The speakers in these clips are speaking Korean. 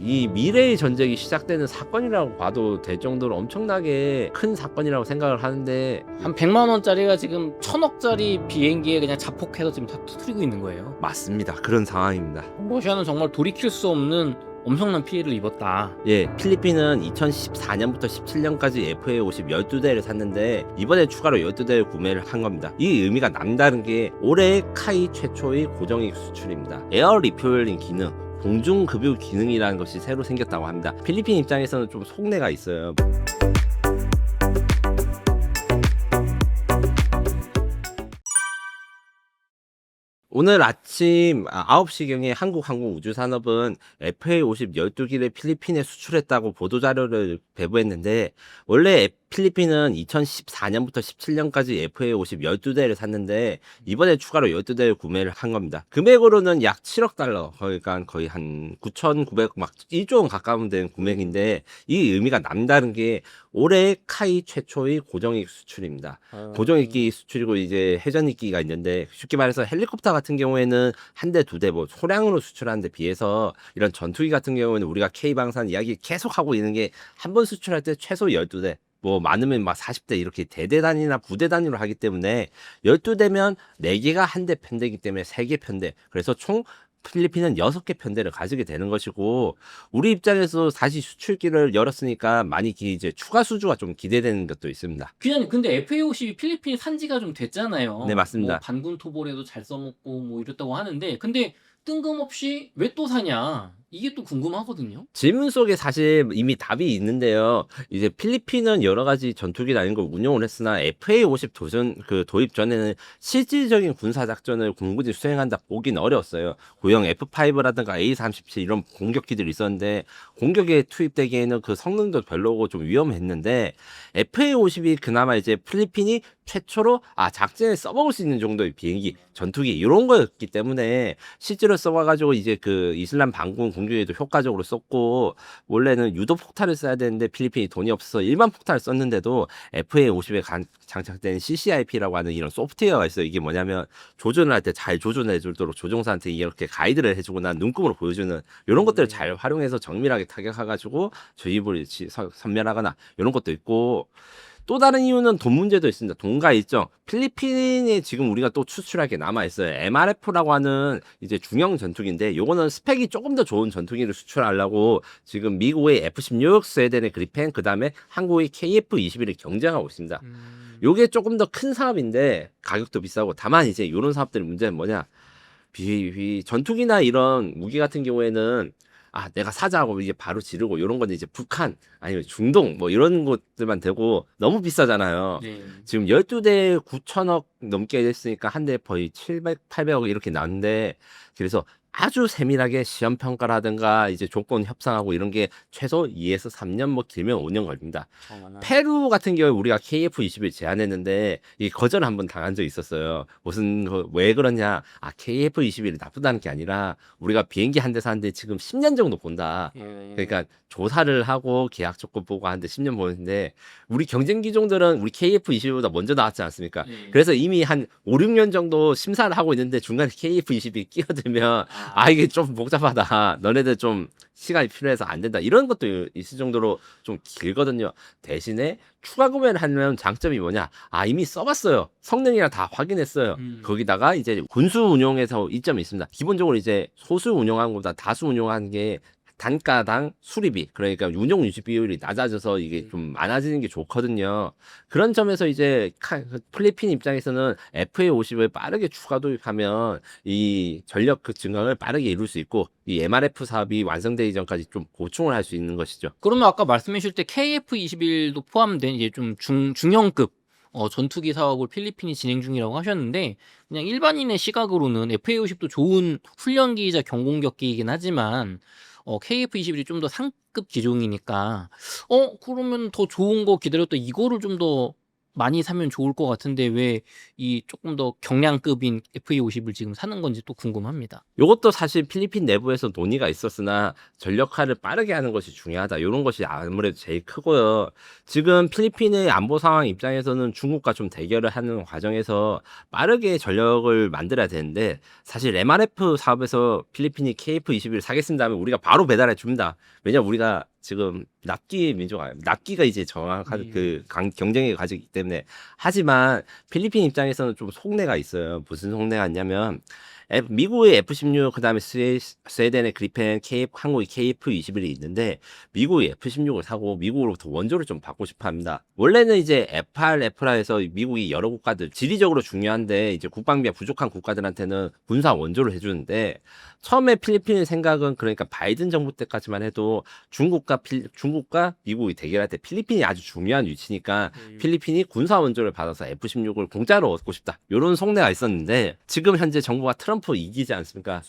이 미래의 전쟁이 시작되는 사건이라고 봐도 될 정도로 엄청나게 큰 사건이라고 생각을 하는데 한 100만 원짜리가 지금 1000억짜리 비행기에 그냥 자폭해서 지금 다 터뜨리고 있는 거예요. 맞습니다. 그런 상황입니다. 러시아는 정말 돌이킬 수 없는 엄청난 피해를 입었다. 예, 필리핀은 2014년부터 17년까지 FA-50 12대를 샀는데 이번에 추가로 12대를 구매를 한 겁니다. 이 의미가 남다른 게 올해 카이 최초의 고정익 수출입니다. 에어 리퓨얼링 기능, 공중급유 기능이라는 것이 새로 생겼다고 합니다. 필리핀 입장에서는 좀 속내가 있어요. 오늘 아침 9시경에 한국항공우주산업은 FA-50 12기를 필리핀에 수출했다고 보도자료를 배부했는데 원래 필리핀은 2014년부터 17년까지 FA-50 12대를 샀는데 이번에 추가로 12대를 구매를 한 겁니다. 금액으로는 약 7억 달러, 그러니까 거의 한 9,900, 막 1조 원 가까운 된 금액인데 이 의미가 남다른 게 올해 카이 최초의 고정익 수출입니다. 고정익기 수출이고 이제 회전익기가 있는데 쉽게 말해서 헬리콥터 같은 경우에는 한 대, 두 대 뭐 소량으로 수출하는 데 비해서 이런 전투기 같은 경우에는 우리가 K방산 이야기 계속 하고 있는 게 한 번 수출할 때 최소 12대 뭐 많으면 막 40대 이렇게 대대 단위나 부대 단위로 하기 때문에 12대면 4개가 한 대 편대이기 때문에 3개 편대. 그래서 총 필리핀은 6개 편대를 가지게 되는 것이고 우리 입장에서 다시 수출기를 열었으니까 많이 이제 추가 수주가 좀 기대되는 것도 있습니다. 귀하님, 근데 FA-50이 필리핀 산지가 좀 됐잖아요. 네, 맞습니다. 뭐 반군 토벌에도 잘 써먹고 뭐 이랬다고 하는데, 근데 뜬금없이 왜 또 사냐? 이게 또 궁금하거든요. 질문 속에 사실 이미 답이 있는데요. 이제 필리핀은 여러 가지 전투기를 아닌 걸 운용을 했으나 FA-50 도입 전에는 실질적인 군사 작전을 공군이 수행한다 보긴 어려웠어요. 고형 F5라든가 A-37 이런 공격기들이 있었는데 공격에 투입되기에는 그 성능도 별로고 좀 위험했는데 FA-50이 그나마 이제 필리핀이 최초로 작전에 써먹을 수 있는 정도의 비행기, 전투기 이런 거였기 때문에 실제로 써봐가지고 이제 그 이슬람 반군 공격에도 효과적으로 썼고 원래는 유도 폭탄을 써야 되는데 필리핀이 돈이 없어서 일반 폭탄을 썼는데도 FA-50에 장착된 CCIP라고 하는 이런 소프트웨어가 있어요. 이게 뭐냐면 조준을 할 때 잘 조준해 주도록 조종사한테 이렇게 가이드를 해주고 난 눈금으로 보여주는 이런 것들을 잘 활용해서 정밀하게 타격해가지고 저입을 섬멸하거나 이런 것도 있고 또 다른 이유는 돈 문제도 있습니다. 돈과 일정. 필리핀에 지금 우리가 또 수출할 게 남아 있어요. MRF라고 하는 이제 중형 전투기인데 요거는 스펙이 조금 더 좋은 전투기를 수출하려고 지금 미국의 F-16, 스웨덴의 그리펜, 그다음에 한국의 KF-21을 경쟁하고 있습니다. 요게 조금 더 큰 사업인데 가격도 비싸고 다만 이제 이런 사업들의 문제는 뭐냐? 전투기나 이런 무기 같은 경우에는 내가 사자고 이게 바로 지르고 이런 건 이제 북한 아니면 중동 뭐 이런 곳들만 되고 너무 비싸잖아요. 네. 지금 12대 9천억 넘게 됐으니까 한 대 거의 700, 800억 이렇게 나왔는데 그래서 아주 세밀하게 시험 평가라든가 이제 조건 협상하고 이런 게 최소 2에서 3년 뭐 길면 5년 걸립니다. 페루 같은 경우에 우리가 KF-21 제안했는데 이 거절 한번 당한 적이 있었어요. 왜 그러냐? KF-21이 나쁘다는 게 아니라 우리가 비행기 한 대 사는데 지금 10년 정도 본다. 그러니까 조사를 하고 계약 조건 보고 하는데 10년 보는데 우리 경쟁 기종들은 우리 KF-21보다 먼저 나왔지 않습니까? 그래서 이미 한 5, 6년 정도 심사를 하고 있는데 중간에 KF-21이 끼어들면 이게 좀 복잡하다. 너네들 좀 시간이 필요해서 안 된다. 이런 것도 있을 정도로 좀 길거든요. 대신에 추가 구매를 하면 장점이 뭐냐? 이미 써봤어요. 성능이랑 다 확인했어요. 거기다가 이제 군수 운용에서 이점이 있습니다. 기본적으로 이제 소수 운용하는 것보다 다수 운용하는 게 단가당 수리비, 그러니까 운용 유지 비율이 낮아져서 이게 좀 많아지는 게 좋거든요. 그런 점에서 이제 필리핀 입장에서는 FA-50을 빠르게 추가 도입하면 이 전력 증강을 빠르게 이룰 수 있고 이 MRF 사업이 완성되기 전까지 좀 보충을 할 수 있는 것이죠. 그러면 아까 말씀해 주실 때 KF-21도 포함된 이제 좀 중형급 전투기 사업을 필리핀이 진행 중이라고 하셨는데, 그냥 일반인의 시각으로는 FA-50도 좋은 훈련기이자 경공격기이긴 하지만 KF-21이 좀 더 상급 기종이니까 그러면 더 좋은 거 기다렸다 이거를 좀 더 많이 사면 좋을 것 같은데 왜 이 조금 더 경량급인 FA50을 지금 사는 건지 또 궁금합니다. 요것도 사실 필리핀 내부에서 논의가 있었으나 전력화를 빠르게 하는 것이 중요하다. 요런 것이 아무래도 제일 크고요. 지금 필리핀의 안보 상황 입장에서는 중국과 좀 대결을 하는 과정에서 빠르게 전력을 만들어야 되는데 사실 MRF 사업에서 필리핀이 KF-21을 사겠습니다 하면 우리가 바로 배달해 줍니다. 왜냐면 우리가 지금 납기 민족 아니에요. 납기가 이제 정확한 경쟁력을 가지기 때문에. 하지만 필리핀 입장에서는 좀 속내가 있어요. 무슨 속내가 있냐면 미국의 F-16 그다음에 스웨덴의 그리펜 한국의 KF-21이 있는데 미국이 F-16을 사고 미국으로부터 원조를 좀 받고 싶어 합니다. 원래는 이제 F-8, F-라 해서 미국이 여러 국가들 지리적으로 중요한데 이제 국방비가 부족한 국가들한테는 군사 원조를 해주는데 처음에 필리핀의 생각은 그러니까 바이든 정부 때까지만 해도 중국과 미국이 대결할 때 필리핀이 아주 중요한 위치니까 필리핀이 군사 원조를 받아서 F-16을 공짜로 얻고 싶다. 이런 속내가 있었는데 지금 현재 정부가 트럼프 이기지 않습니까?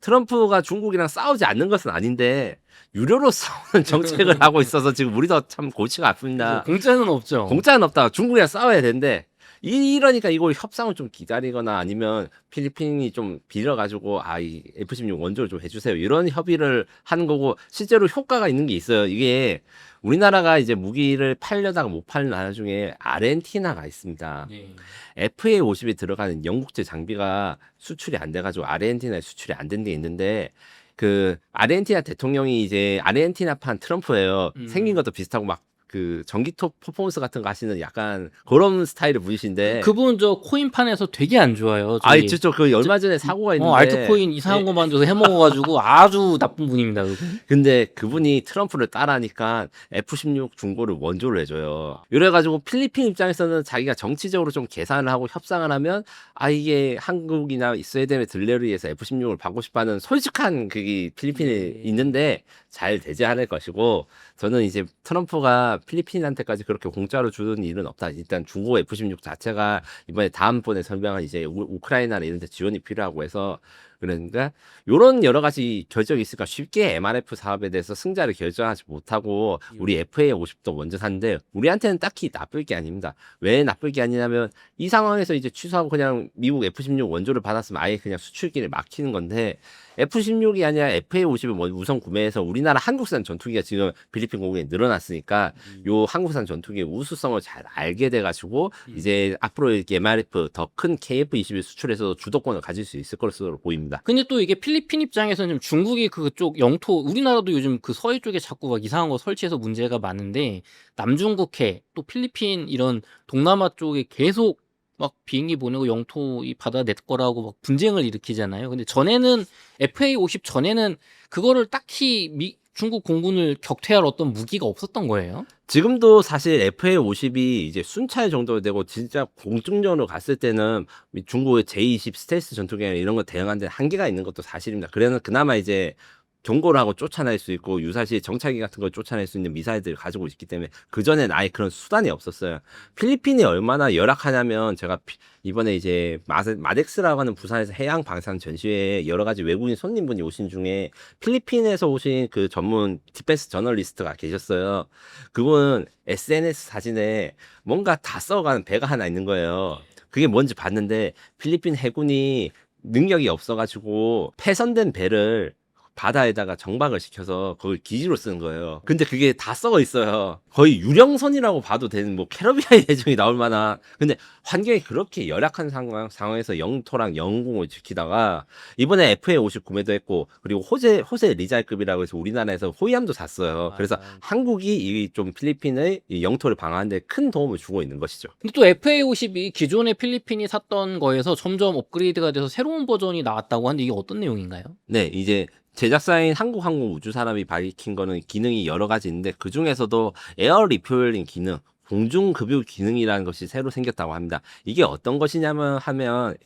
트럼프가 중국이랑 싸우지 않는 것은 아닌데 유료로 싸우는 정책을 하고 있어서 지금 우리도 참 골치가 아픕니다. 공짜는 없죠. 공짜는 없다. 중국이랑 싸워야 되는데 이러니까 이걸 협상을 좀 기다리거나 아니면 필리핀이 좀 빌어가지고 이 F-16 원조를 좀 해주세요. 이런 협의를 하는 거고 실제로 효과가 있는 게 있어요. 이게 우리나라가 이제 무기를 팔려다가 못 팔는 나라 중에 아르헨티나가 있습니다. 네. FA50이 들어가는 영국제 장비가 수출이 안 돼가지고 아르헨티나에 수출이 안 된 게 있는데 그 아르헨티나 대통령이 이제 아르헨티나판 트럼프예요. 생긴 것도 비슷하고 막 그 전기톱 퍼포먼스 같은 거 하시는 약간 그런 스타일의 분이신데 그분 저 코인판에서 되게 안 좋아요. 저기 저 그 얼마 전에 사고가 있는데 알트코인 이상한 거 만들어서 해먹어가지고 아주 나쁜 분입니다. 그분. 근데 그분이 트럼프를 따라하니까 F-16 중고를 원조를 해줘요. 이래가지고 필리핀 입장에서는 자기가 정치적으로 좀 계산을 하고 협상을 하면 이게 한국이나 스웨덴의 들레를 위해서 F-16을 받고 싶어하는 솔직한 그게 필리핀에 있는데 잘 되지 않을 것이고 저는 이제 트럼프가 필리핀한테까지 그렇게 공짜로 주는 일은 없다. 일단 중고 F-16 자체가 이번에 다음번에 설명한 이제 우크라이나나 이런 데 지원이 필요하고 해서 그러니까 요런 여러 가지 결정이 있으니까 쉽게 MRF 사업에 대해서 승자를 결정하지 못하고 우리 FA50도 먼저 샀는데 우리한테는 딱히 나쁠 게 아닙니다. 왜 나쁠 게 아니냐면 이 상황에서 이제 취소하고 그냥 미국 F-16 원조를 받았으면 아예 그냥 수출기를 막히는 건데 F-16이 아니라 FA50을 우선 구매해서 우리나라 한국산 전투기가 지금 필리핀 공군에 늘어났으니까 요 한국산 전투기의 우수성을 잘 알게 돼가지고 이제 앞으로 이렇게 MRF 더 큰 KF-21 수출에서 주도권을 가질 수 있을 것으로 보입니다. 근데 또 이게 필리핀 입장에서는 좀 중국이 그쪽 영토 우리나라도 요즘 그 서해 쪽에 자꾸 막 이상한 거 설치해서 문제가 많은데 남중국해 또 필리핀 이런 동남아 쪽에 계속 막 비행기 보내고 영토 이 바다 내 거라고 막 분쟁을 일으키잖아요. 근데 전에는 FA50 전에는 그거를 딱히 중국 공군을 격퇴할 어떤 무기가 없었던 거예요. 지금도 사실 FA50이 이제 순찰 정도 되고 진짜 공중전으로 갔을 때는 중국의 J-20 스텔스 전투기나 이런 거 대응하는 데 한계가 있는 것도 사실입니다. 그래서 그나마 이제 경고를 하고 쫓아낼 수 있고 유사시 정찰기 같은 걸 쫓아낼 수 있는 미사일들을 가지고 있기 때문에 그전엔 아예 그런 수단이 없었어요. 필리핀이 얼마나 열악하냐면 제가 이번에 이제 마덱스라고 하는 부산에서 해양 방산 전시회에 여러 가지 외국인 손님분이 오신 중에 필리핀에서 오신 그 전문 디펜스 저널리스트가 계셨어요. 그분 SNS 사진에 뭔가 다 써가는 배가 하나 있는 거예요. 그게 뭔지 봤는데 필리핀 해군이 능력이 없어가지고 폐선된 배를 바다에다가 정박을 시켜서 그걸 기지로 쓰는 거예요. 근데 그게 다 썩어 있어요. 거의 유령선이라고 봐도 되는 뭐 캐러비안 예정이 나올 만한. 근데 환경이 그렇게 열악한 상황에서 영토랑 영공을 지키다가 이번에 FA50 구매도 했고 그리고 호세 리잘급이라고 해서 우리나라에서 호위함도 샀어요. 그래서 한국이 이 좀 필리핀의 이 영토를 방어하는 데 큰 도움을 주고 있는 것이죠. 근데 또 FA50이 기존의 필리핀이 샀던 거에서 점점 업그레이드가 돼서 새로운 버전이 나왔다고 하는데 이게 어떤 내용인가요? 네, 이제 제작사인 한국항공우주산업이 밝힌 거는 기능이 여러 가지 있는데 그 중에서도 에어 리퓨얼링 기능, 공중급유 기능이라는 것이 새로 생겼다고 합니다. 이게 어떤 것이냐면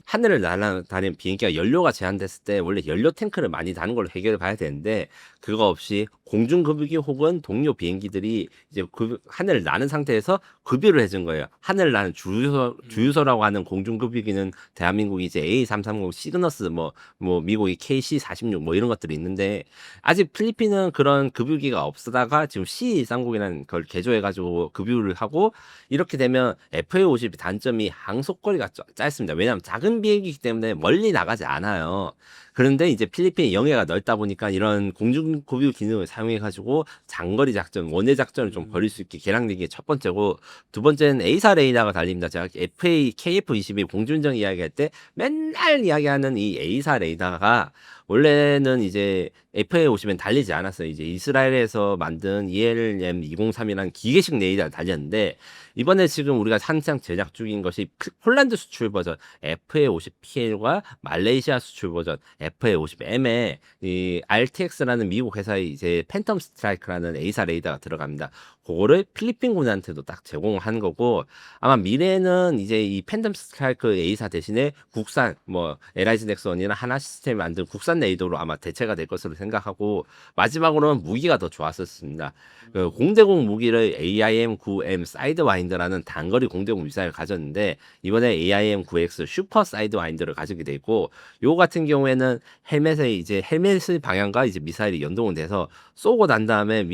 하늘을 날아다니는 비행기가 연료가 제한됐을 때 원래 연료 탱크를 많이 다는 걸로 해결해 봐야 되는데 그거 없이 공중급유기 혹은 동료 비행기들이 이제 하늘을 나는 상태에서 급유를 해준 거예요. 하늘을 나는 주유소라고 하는 공중급유기는 대한민국이 이제 A330 시그너스 뭐 미국이 KC46 뭐 이런 것들이 있는데 아직 필리핀은 그런 급유기가 없다가 지금 C330이라는 걸 개조해가지고 급유를 하고 하고 이렇게 되면 FA50이 단점이 항속거리가 짧습니다. 왜냐하면 작은 비행기이기 때문에 멀리 나가지 않아요. 그런데 이제 필리핀이 영해가 넓다 보니까 이런 공중고유 기능을 사용해가지고 장거리 작전, 원해 작전을 좀 벌일 수 있게 개량된 게 첫 번째고 두 번째는 A사 레이더가 달립니다. 제가 KF-22 공중전 이야기할 때 맨날 이야기하는 이 A사 레이더가 원래는 이제 FA50엔 달리지 않았어요. 이제 이스라엘에서 만든 ELM203이라는 기계식 레이더가 달렸는데 이번에 지금 우리가 한창 제작 중인 것이 폴란드 수출 버전 FA50PL과 말레이시아 수출 버전 FA50M에 이 RTX라는 미국 회사의 이제 팬텀 스트라이크라는 A사 레이더가 들어갑니다. 그거를 필리핀 군한테도 딱 제공한 거고 아마 미래에는 이제 이 팬텀 스트라이크 A사 대신에 국산 뭐 LIG 넥슨이나 하나 시스템이 만든 국산 레이더로 아마 대체가 될 것으로 생각하고 마지막으로는 무기가 더 좋았었습니다. 그 공대공 무기를 AIM-9M 사이드와인더라는 단거리 공대공 미사일을 가졌는데 이번에 AIM-9X 슈퍼 사이드와인더를 가지게 되고 요 같은 경우에는 헬멧의 방향과 이제 미사일이 연동은 돼서 쏘고 난 다음에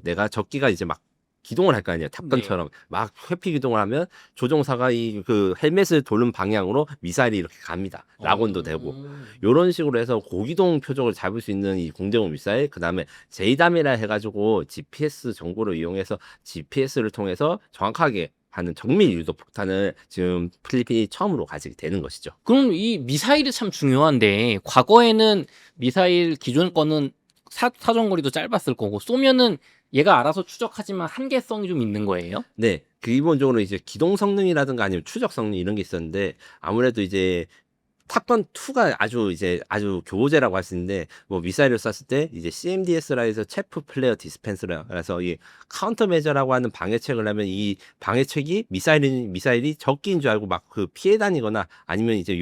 내가 적기가 이제 막 기동을 할 거 아니에요. 탑건처럼 막 회피 기동을 하면 조종사가 이 그 헬멧을 도는 방향으로 미사일이 이렇게 갑니다. 락온도 되고 요런 식으로 해서 고기동 표적을 잡을 수 있는 이 공대공 미사일 그다음에 제이담이라 해가지고 GPS 정보를 이용해서 GPS를 통해서 정확하게 하는 정밀 유도 폭탄을 지금 필리핀이 처음으로 가지게 되는 것이죠. 그럼 이 미사일이 참 중요한데 과거에는 미사일 기존 거는 사정거리도 짧았을 거고 쏘면은 얘가 알아서 추적하지만 한계성이 좀 있는 거예요? 네, 기본적으로 이제 기동 성능이라든가 아니면 추적 성능 이런 게 있었는데 아무래도 이제 탑건 2가 아주 교보제라고 할 수 있는데 뭐 미사일을 쐈을 때 이제 CMDS라 해서 체프 플레어 디스펜스라 그래서 이 카운터 메저라고 하는 방해책을 하면 이 방해책이 미사일이 적기인 줄 알고 막 그 피해 다니거나 아니면 이제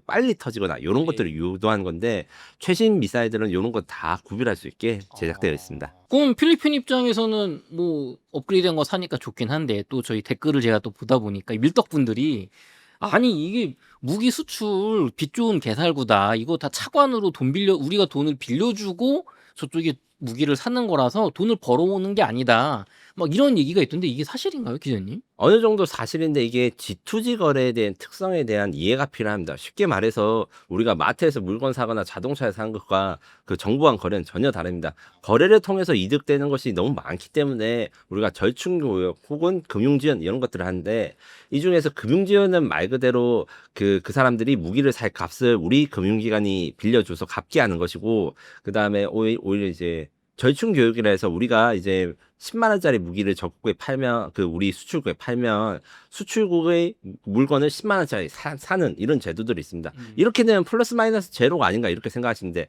빨리 터지거나 요런 것들을 유도한 건데 최신 미사일들은 요런 거 다 구별할 수 있게 제작되어 있습니다. 그럼 필리핀 입장에서는 뭐 업그레이드한 거 사니까 좋긴 한데 또 저희 댓글을 제가 또 보다 보니까 밀떡분들이 아니 이게 무기 수출 빛 좋은 개살구다. 이거 다 차관으로 우리가 돈을 빌려주고 저쪽에 무기를 사는 거라서 돈을 벌어오는 게 아니다. 막 이런 얘기가 있던데 이게 사실인가요, 기자님? 어느 정도 사실인데 이게 G2G 거래에 대한 특성에 대한 이해가 필요합니다. 쉽게 말해서 우리가 마트에서 물건 사거나 자동차를 사는 것과 그 정보한 거래는 전혀 다릅니다. 거래를 통해서 이득되는 것이 너무 많기 때문에 우리가 절충교육 혹은 금융지원 이런 것들을 하는데 이 중에서 금융지원은 말 그대로 그 사람들이 무기를 살 값을 우리 금융기관이 빌려줘서 갚게 하는 것이고 그 다음에 오히려 이제 절충 교육이라 해서 우리가 이제 10만 원짜리 무기를 적국에 팔면 우리 수출국에 팔면 수출국의 물건을 10만 원짜리 사는 이런 제도들이 있습니다. 이렇게 되면 플러스 마이너스 제로가 아닌가 이렇게 생각하시는데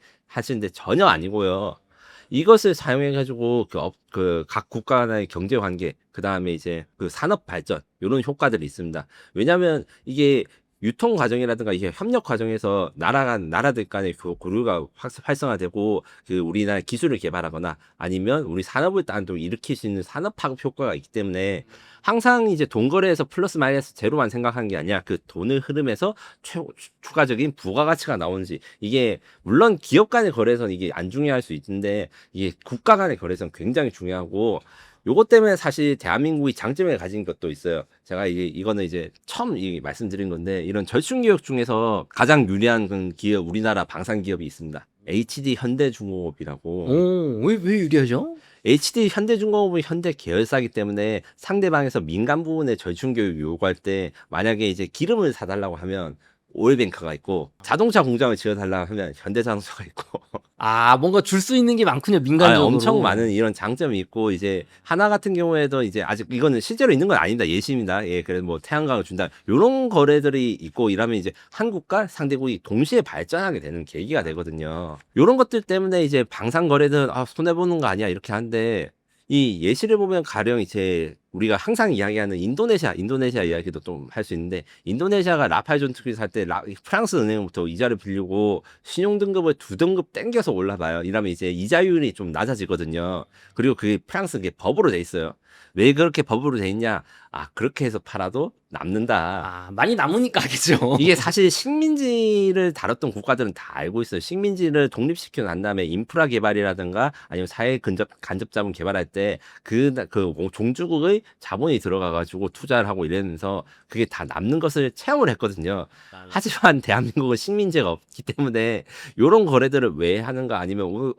전혀 아니고요. 이것을 사용해 가지고 각 국가 간의 경제 관계 그다음에 이제 산업 발전 이런 효과들이 있습니다. 왜냐하면 이게 유통 과정이라든가 이게 협력 과정에서 나라들 간의 교류가 활성화되고 우리나라 기술을 개발하거나 아니면 우리 산업을 또 일으킬 수 있는 산업 파급 효과가 있기 때문에 항상 이제 돈 거래에서 플러스 마이너스 제로만 생각하는 게 아니라 그 돈의 흐름에서 추가적인 부가가치가 나오는지 이게 물론 기업 간의 거래에서는 이게 안 중요할 수 있는데 이게 국가 간의 거래에서는 굉장히 중요하고 요것 때문에 사실 대한민국이 장점을 가진 것도 있어요. 제가 이거는 이제 처음 말씀드린 건데 이런 절충기업 중에서 가장 유리한 기업 우리나라 방산 기업이 있습니다. HD 현대중공업이라고. 왜 유리하죠? HD 현대중공업은 현대 계열사기 때문에 상대방에서 민간 부분에 절충교육 요구할 때 만약에 이제 기름을 사달라고 하면 오일뱅크가 있고 자동차 공장을 지어달라고 하면 현대자동차가 있고 뭔가 줄 수 있는 게 많군요, 민간적으로. 엄청 많은 이런 장점이 있고 이제 하나 같은 경우에도 이제 아직 이거는 실제로 있는 건 아닙니다. 예시입니다. 그래서 뭐 태양광을 준다 이런 거래들이 있고 이러면 이제 한국과 상대국이 동시에 발전하게 되는 계기가 되거든요. 이런 것들 때문에 이제 방산 거래는 손해 보는 거 아니야 이렇게 하는데 이 예시를 보면 가령 이제 우리가 항상 이야기하는 인도네시아 이야기도 좀 할 수 있는데 인도네시아가 라팔 전투기 살 때 프랑스 은행부터 이자를 빌리고 신용 등급을 2등급 땡겨서 올라봐요. 이러면 이제 이자율이 좀 낮아지거든요. 그리고 그게 프랑스 법으로 돼 있어요. 왜 그렇게 법으로 돼 있냐? 아, 그렇게 해서 팔아도 남는다. 아, 많이 남으니까 하겠죠. 이게 사실 식민지를 다뤘던 국가들은 다 알고 있어요. 식민지를 독립시키고 난 다음에 인프라 개발이라든가 아니면 사회 간접 자본 개발할 때 그 종주국의 자본이 들어가가지고 투자를 하고 이러면서 그게 다 남는 것을 체험을 했거든요. 하지만 대한민국은 식민지가 없기 때문에 이런 거래들을 왜 하는가 아니면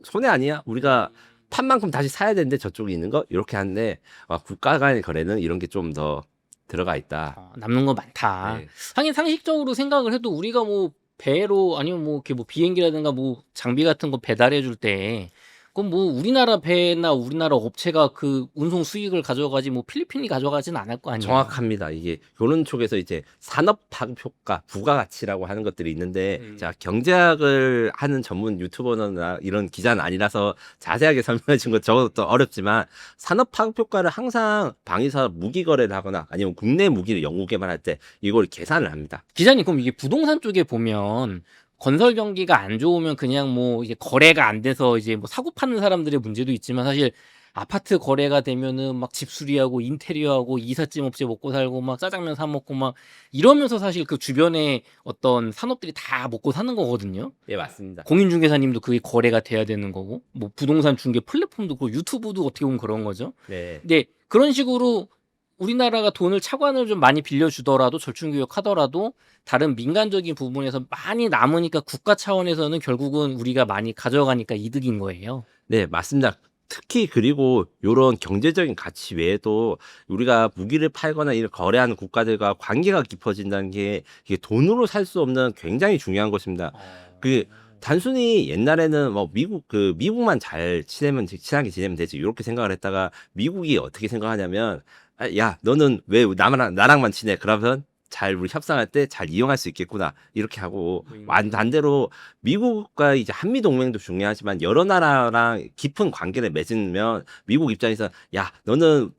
손해 아니야? 우리가 판 만큼 다시 사야 되는데 저쪽에 있는 거 이렇게 하는데 국가 간의 거래는 이런 게 좀 더 들어가 있다. 남는 거 많다. 네. 하긴 상식적으로 생각을 해도 우리가 뭐 배로 아니면 뭐 이렇게 뭐 비행기라든가 뭐 장비 같은 거 배달해 줄 때 그건 뭐 우리나라 배나 우리나라 업체가 그 운송 수익을 가져가지 뭐 필리핀이 가져가진 않을 거 아니에요. 정확합니다. 이게 그런 쪽에서 이제 산업 파급 효과, 부가가치라고 하는 것들이 있는데 자, 경제학을 하는 전문 유튜버나 이런 기자는 아니라서 자세하게 설명해 준 건 저것도 어렵지만 산업 파급 효과를 항상 방위산업 무기 거래를 하거나 아니면 국내 무기를 연구 개발할 때 이걸 계산을 합니다. 기자님 그럼 이게 부동산 쪽에 보면 건설 경기가 안 좋으면 그냥 뭐 이제 거래가 안 돼서 이제 뭐 사고 파는 사람들의 문제도 있지만 사실 아파트 거래가 되면은 막 집수리하고 인테리어하고 이삿짐 업체 먹고 살고 막 짜장면 사 먹고 막 이러면서 사실 그 주변에 어떤 산업들이 다 먹고 사는 거거든요. 예, 맞습니다. 공인중개사님도 그게 거래가 돼야 되는 거고 뭐 부동산 중개 플랫폼도 그렇고 유튜브도 어떻게 보면 그런 거죠. 네. 근데 그런 식으로 우리나라가 돈을 차관을 좀 많이 빌려주더라도 절충교역하더라도 다른 민간적인 부분에서 많이 남으니까 국가 차원에서는 결국은 우리가 많이 가져가니까 이득인 거예요. 네, 맞습니다. 특히 그리고 요런 경제적인 가치 외에도 우리가 무기를 팔거나 이런 거래하는 국가들과 관계가 깊어진다는 게 이게 돈으로 살 수 없는 굉장히 중요한 것입니다. 그 단순히 옛날에는 뭐 미국만 잘 친하게 지내면 되지 이렇게 생각을 했다가 미국이 어떻게 생각하냐면 야, 너는 왜 나랑만 친해? 그러면 우리 협상할 때 잘 이용할 수 있겠구나 이렇게 하고 반대로 미국과 이제 한미 동맹도 중요하지만 여러 나라랑 깊은 관계를 맺으면 미국 입장에서 야, 너는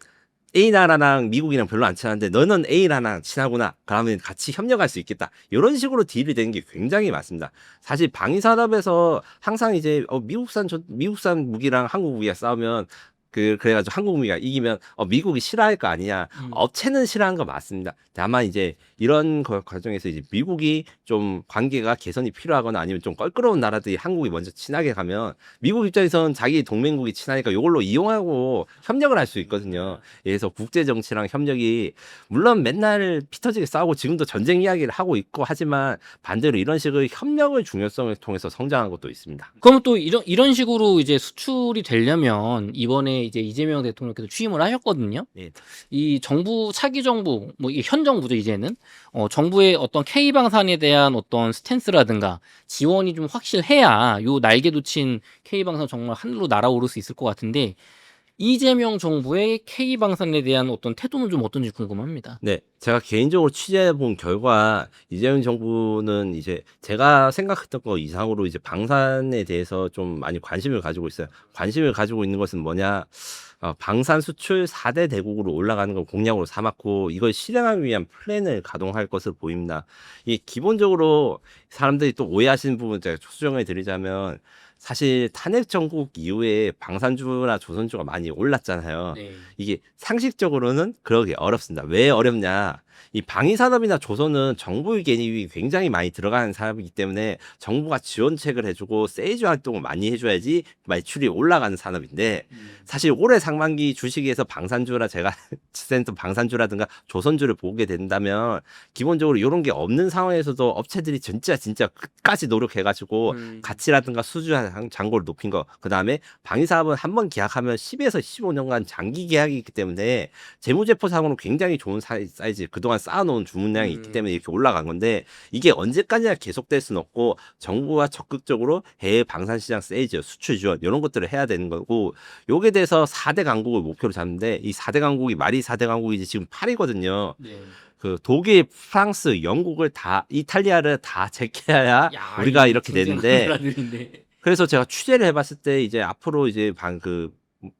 A 나라랑 미국이랑 별로 안 친한데 너는 A 나라랑 친하구나. 그러면 같이 협력할 수 있겠다. 이런 식으로 딜이 되는 게 굉장히 많습니다. 사실 방위 산업에서 항상 이제 미국산 무기랑 한국 무기가 싸우면 그래가지고 한국 무기가 이기면 미국이 싫어할 거 아니냐. 업체는 싫어하는 거 맞습니다. 다만 이제 이런 과정에서 이제 미국이 좀 관계가 개선이 필요하거나 아니면 좀 껄끄러운 나라들이 한국이 먼저 친하게 가면 미국 입장에서는 자기 동맹국이 친하니까 이걸로 이용하고 협력을 할 수 있거든요. 그래서 국제 정치랑 협력이 물론 맨날 피터지게 싸우고 지금도 전쟁 이야기를 하고 있고 하지만 반대로 이런 식의 협력의 중요성을 통해서 성장한 것도 있습니다. 그럼 또 이런 식으로 이제 수출이 되려면 이번에 이제 이재명 대통령께서 취임을 하셨거든요. 네. 이 정부 차기 정부 뭐 이 현 정부죠 이제는 정부의 어떤 K 방산에 대한 어떤 스탠스라든가 지원이 좀 확실해야 요 날개 돋친 K 방산 정말 하늘로 날아오를 수 있을 것 같은데 이재명 정부의 K 방산에 대한 어떤 태도는 좀 어떤지 궁금합니다. 네, 제가 개인적으로 취재해 본 결과 이재명 정부는 이제 제가 생각했던 거 이상으로 이제 방산에 대해서 좀 많이 관심을 가지고 있어요. 관심을 가지고 있는 것은 뭐냐? 방산 수출 4대 대국으로 올라가는 걸 공약으로 삼았고 이걸 실행하기 위한 플랜을 가동할 것으로 보입니다. 이 기본적으로 사람들이 또 오해하시는 부분 제가 수정해 드리자면 사실 탄핵 정국 이후에 방산주나 조선주가 많이 올랐잖아요. 네. 이게 상식적으로는 그러기 어렵습니다. 왜 어렵냐? 이 방위산업이나 조선은 정부의 개입이 굉장히 많이 들어가는 산업이기 때문에 정부가 지원책을 해주고 세이즈 활동을 많이 해줘야지 매출이 올라가는 산업인데 사실 올해 상반기 주식에서 방산주라 제가 센터 방산주라든가 조선주를 보게 된다면 기본적으로 이런 게 없는 상황에서도 업체들이 진짜 끝까지 노력해가지고 가치라든가 수주 잔고를 높인 거. 그 다음에 방위사업은 한 번 계약하면 10에서 15년간 장기 계약이기 때문에 재무제표상으로 굉장히 좋은 사이즈 그동안 쌓아놓은 주문량이 있기 때문에 이렇게 올라간 건데 이게 언제까지나 계속될 수는 없고 정부가 적극적으로 해외 방산시장 세이즈 수출 지원 이런 것들을 해야 되는 거고 요게 대해서 4대 강국을 목표로 잡는데 이 4대 강국이 말이 4대 강국이지 지금 8이거든요. 네. 그 독일, 프랑스, 영국을 다 이탈리아를 다 제껴야 야, 우리가 이 이렇게 경쟁하는 되는데 나라들인데. 그래서 제가 취재를 해봤을 때 이제 앞으로 이제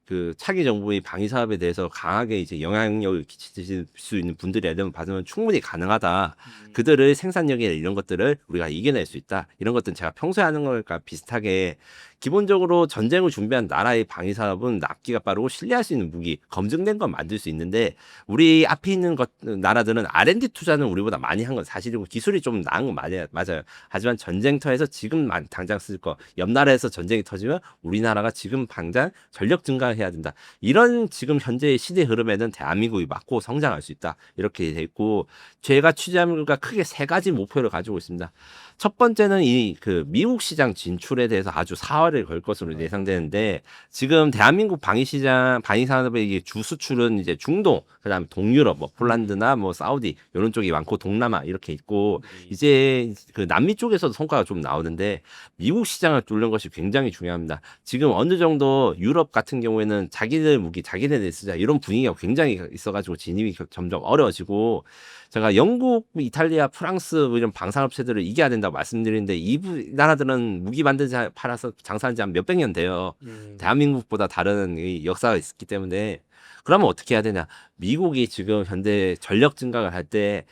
그 차기 정부의 방위 사업에 대해서 강하게 이제 영향력을 끼칠 수 있는 분들이 이런 받으면 충분히 가능하다. 그들의 생산력이나 이런 것들을 우리가 이겨낼 수 있다. 이런 것들은 제가 평소에 하는 것과 비슷하게 기본적으로 전쟁을 준비한 나라의 방위 사업은 납기가 빠르고 신뢰할 수 있는 무기, 검증된 건 만들 수 있는데 우리 앞에 있는 나라들은 R&D 투자는 우리보다 많이 한 건 사실이고 기술이 좀 나은 건 맞아요. 하지만 전쟁터에서 지금 당장 쓸 거, 옆 나라에서 전쟁이 터지면 우리나라가 지금 당장 전력 증강해야 된다. 이런 지금 현재의 시대 흐름에는 대한민국이 맞고 성장할 수 있다. 이렇게 돼 있고 제가 취재한 결과 크게 세 가지 목표를 가지고 있습니다. 첫 번째는 이 그 미국 시장 진출에 대해서 아주 사활을 걸 것으로 예상되는데 지금 대한민국 방위 산업의 이게 주 수출은 이제 중동, 그다음에 동유럽, 뭐 폴란드나 뭐 사우디 이런 쪽이 많고 동남아 이렇게 있고 이제 그 남미 쪽에서도 성과가 좀 나오는데 미국 시장을 뚫는 것이 굉장히 중요합니다. 지금 어느 정도 유럽 같은 경우에는 자기들 무기 자기네들 쓰자 이런 분위기가 굉장히 있어가지고 진입이 점점 어려워지고 제가 영국, 이탈리아, 프랑스 이런 방산업체들을 이겨야 된다고 말씀드리는데 이 나라들은 무기 만들자 팔아서 장사한 지 한 몇백 년 돼요. 대한민국보다 다른 이 역사가 있기 때문에 그러면 어떻게 해야 되냐? 미국이 지금 현재 전력 증강을 할 때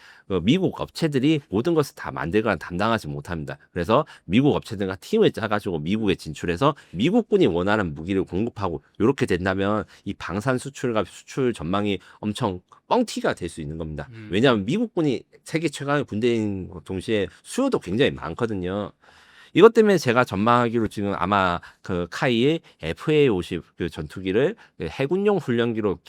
미국 업체들이 모든 것을 다 만들거나 담당하지 못합니다. 그래서 미국 업체들과 팀을 짜가지고 미국에 진출해서 미국군이 원하는 무기를 공급하고 이렇게 된다면 이 방산 수출과 수출 전망이 엄청 뻥튀기가 될 수 있는 겁니다. 왜냐하면 미국군이 세계 최강의 군대인 동시에 수요도 굉장히 많거든요. 이것 때문에 제가 전망하기로 지금 아마 그 카이의 FA-50 그 전투기를 해군용 훈련기로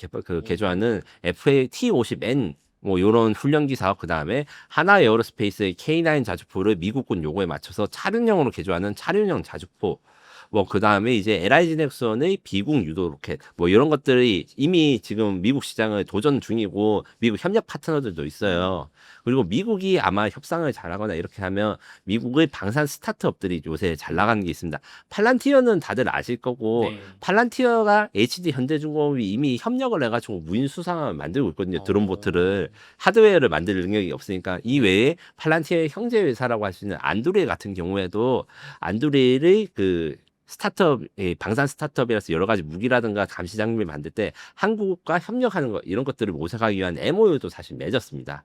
개조하는 FA-T-50N 뭐 요런 훈련기 사업 그다음에 하나 에어로스페이스의 K9 자주포를 미국군 요구에 맞춰서 차륜형으로 개조하는 차륜형 자주포 뭐 그다음에 이제 LIG 넥슨의 비공 유도 로켓 뭐 이런 것들이 이미 지금 미국 시장을 도전 중이고 미국 협력 파트너들도 있어요. 그리고 미국이 아마 협상을 잘하거나 이렇게 하면 미국의 방산 스타트업들이 요새 잘 나가는 게 있습니다. 팔란티어는 다들 아실 거고 팔란티어가 HD 현대중공업이 이미 협력을 해가지고 무인 수상함을 만들고 있거든요. 드론 보트를 하드웨어를 만들 능력이 없으니까 이 외에 팔란티어의 형제 회사라고 할 수 있는 안드레 같은 경우에도 안드레의 그 스타트업, 방산 스타트업이라서 여러 가지 무기라든가 감시 장비를 만들 때 한국과 협력하는 것 이런 것들을 모색하기 위한 MOU도 사실 맺었습니다.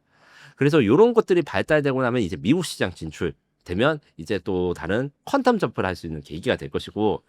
그래서 이런 것들이 발달되고 나면 이제 미국 시장 진출 되면 이제 또 다른 퀀텀 점프를 할 수 있는 계기가 될 것이고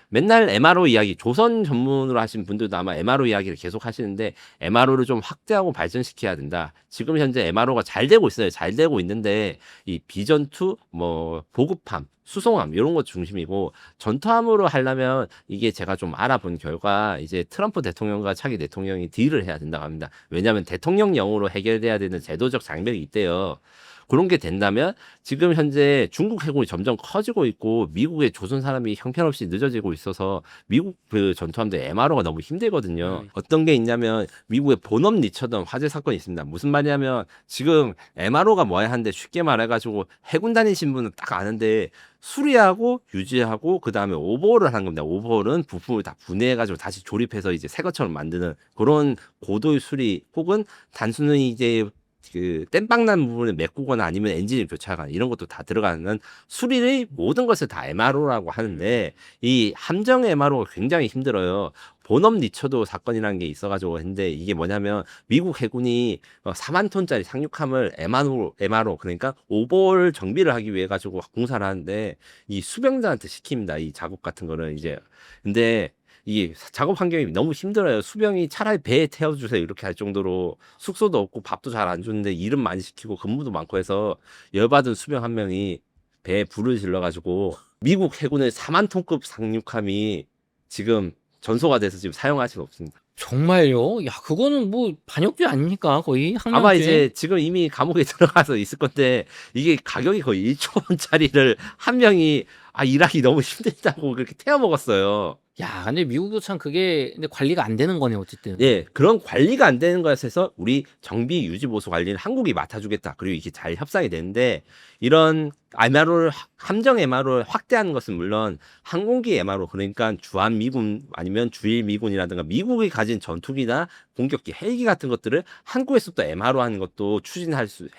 맨날 MRO 이야기, 조선 전문으로 하신 분들도 아마 MRO 이야기를 계속 하시는데 MRO를 좀 확대하고 발전시켜야 된다. 지금 현재 MRO가 잘 되고 있어요. 잘 되고 있는데 이 비전투, 뭐 보급함, 수송함 이런 것 중심이고 전투함으로 하려면 이게 제가 좀 알아본 결과 이제 트럼프 대통령과 차기 대통령이 딜을 해야 된다고 합니다. 왜냐하면 대통령령으로 해결돼야 되는 제도적 장벽이 있대요. 그런 게 된다면 지금 현재 중국 해군이 점점 커지고 있고 미국의 조선 사람이 형편없이 늦어지고 있어서 미국 그 전투함들 MRO가 너무 힘들거든요. 어떤 게 있냐면 미국의 본업 리처던 화재 사건이 있습니다. 무슨 말이냐면 지금 MRO가 뭐야 하는데 쉽게 말해가지고 해군 다니신 분은 딱 아는데 수리하고 유지하고 그 다음에 오버홀을 하는 겁니다. 오버홀은 부품을 다 분해해가지고 다시 조립해서 이제 새 것처럼 만드는 그런 고도의 수리 혹은 단순히 이제 그 땜빵 난 부분을 메꾸거나 아니면 엔진을 교체하거나 이런 것도 다 들어가는 수리의 모든 것을 다 MRO라고 하는데 이 함정 MRO가 굉장히 힘들어요. 본업 리처도 사건이라는 게 있어가지고 했는데 이게 뭐냐면 미국 해군이 4만 톤짜리 상륙함을 MRO 그러니까 오버홀 정비를 하기 위해 가지고 공사를 하는데 이 수병자한테 시킵니다. 이 작업 같은 거는 이제 근데 이 작업 환경이 너무 힘들어요. 수병이 차라리 배에 태워주세요. 이렇게 할 정도로 숙소도 없고 밥도 잘 안 주는데 일은 많이 시키고 근무도 많고 해서 열받은 수병 한 명이 배에 불을 질러가지고 미국 해군의 4만 톤급 상륙함이 지금 전소가 돼서 지금 사용할 수가 없습니다. 정말요? 야, 그거는 뭐 반역죄 아닙니까? 거의 아마 항명죄. 이제 지금 이미 감옥에 들어가서 있을 건데 이게 가격이 거의 1조 원짜리를 한 명이 일하기 너무 힘들다고 그렇게 태워 먹었어요. 야, 근데 미국도 참 그게 근데 관리가 안 되는 거네 어쨌든. 예, 그런 관리가 안 되는 것에서 우리 정비 유지 보수 관리는 한국이 맡아주겠다. 그리고 이게 잘 협상이 되는데 이런 MRO를 함정 MRO를 확대하는 것은 물론 항공기 MRO 그러니까 주한 미군 아니면 주일 미군이라든가 미국이 가진 전투기나 공격기 헬기 같은 것들을 한국에서도 MRO 하는 것도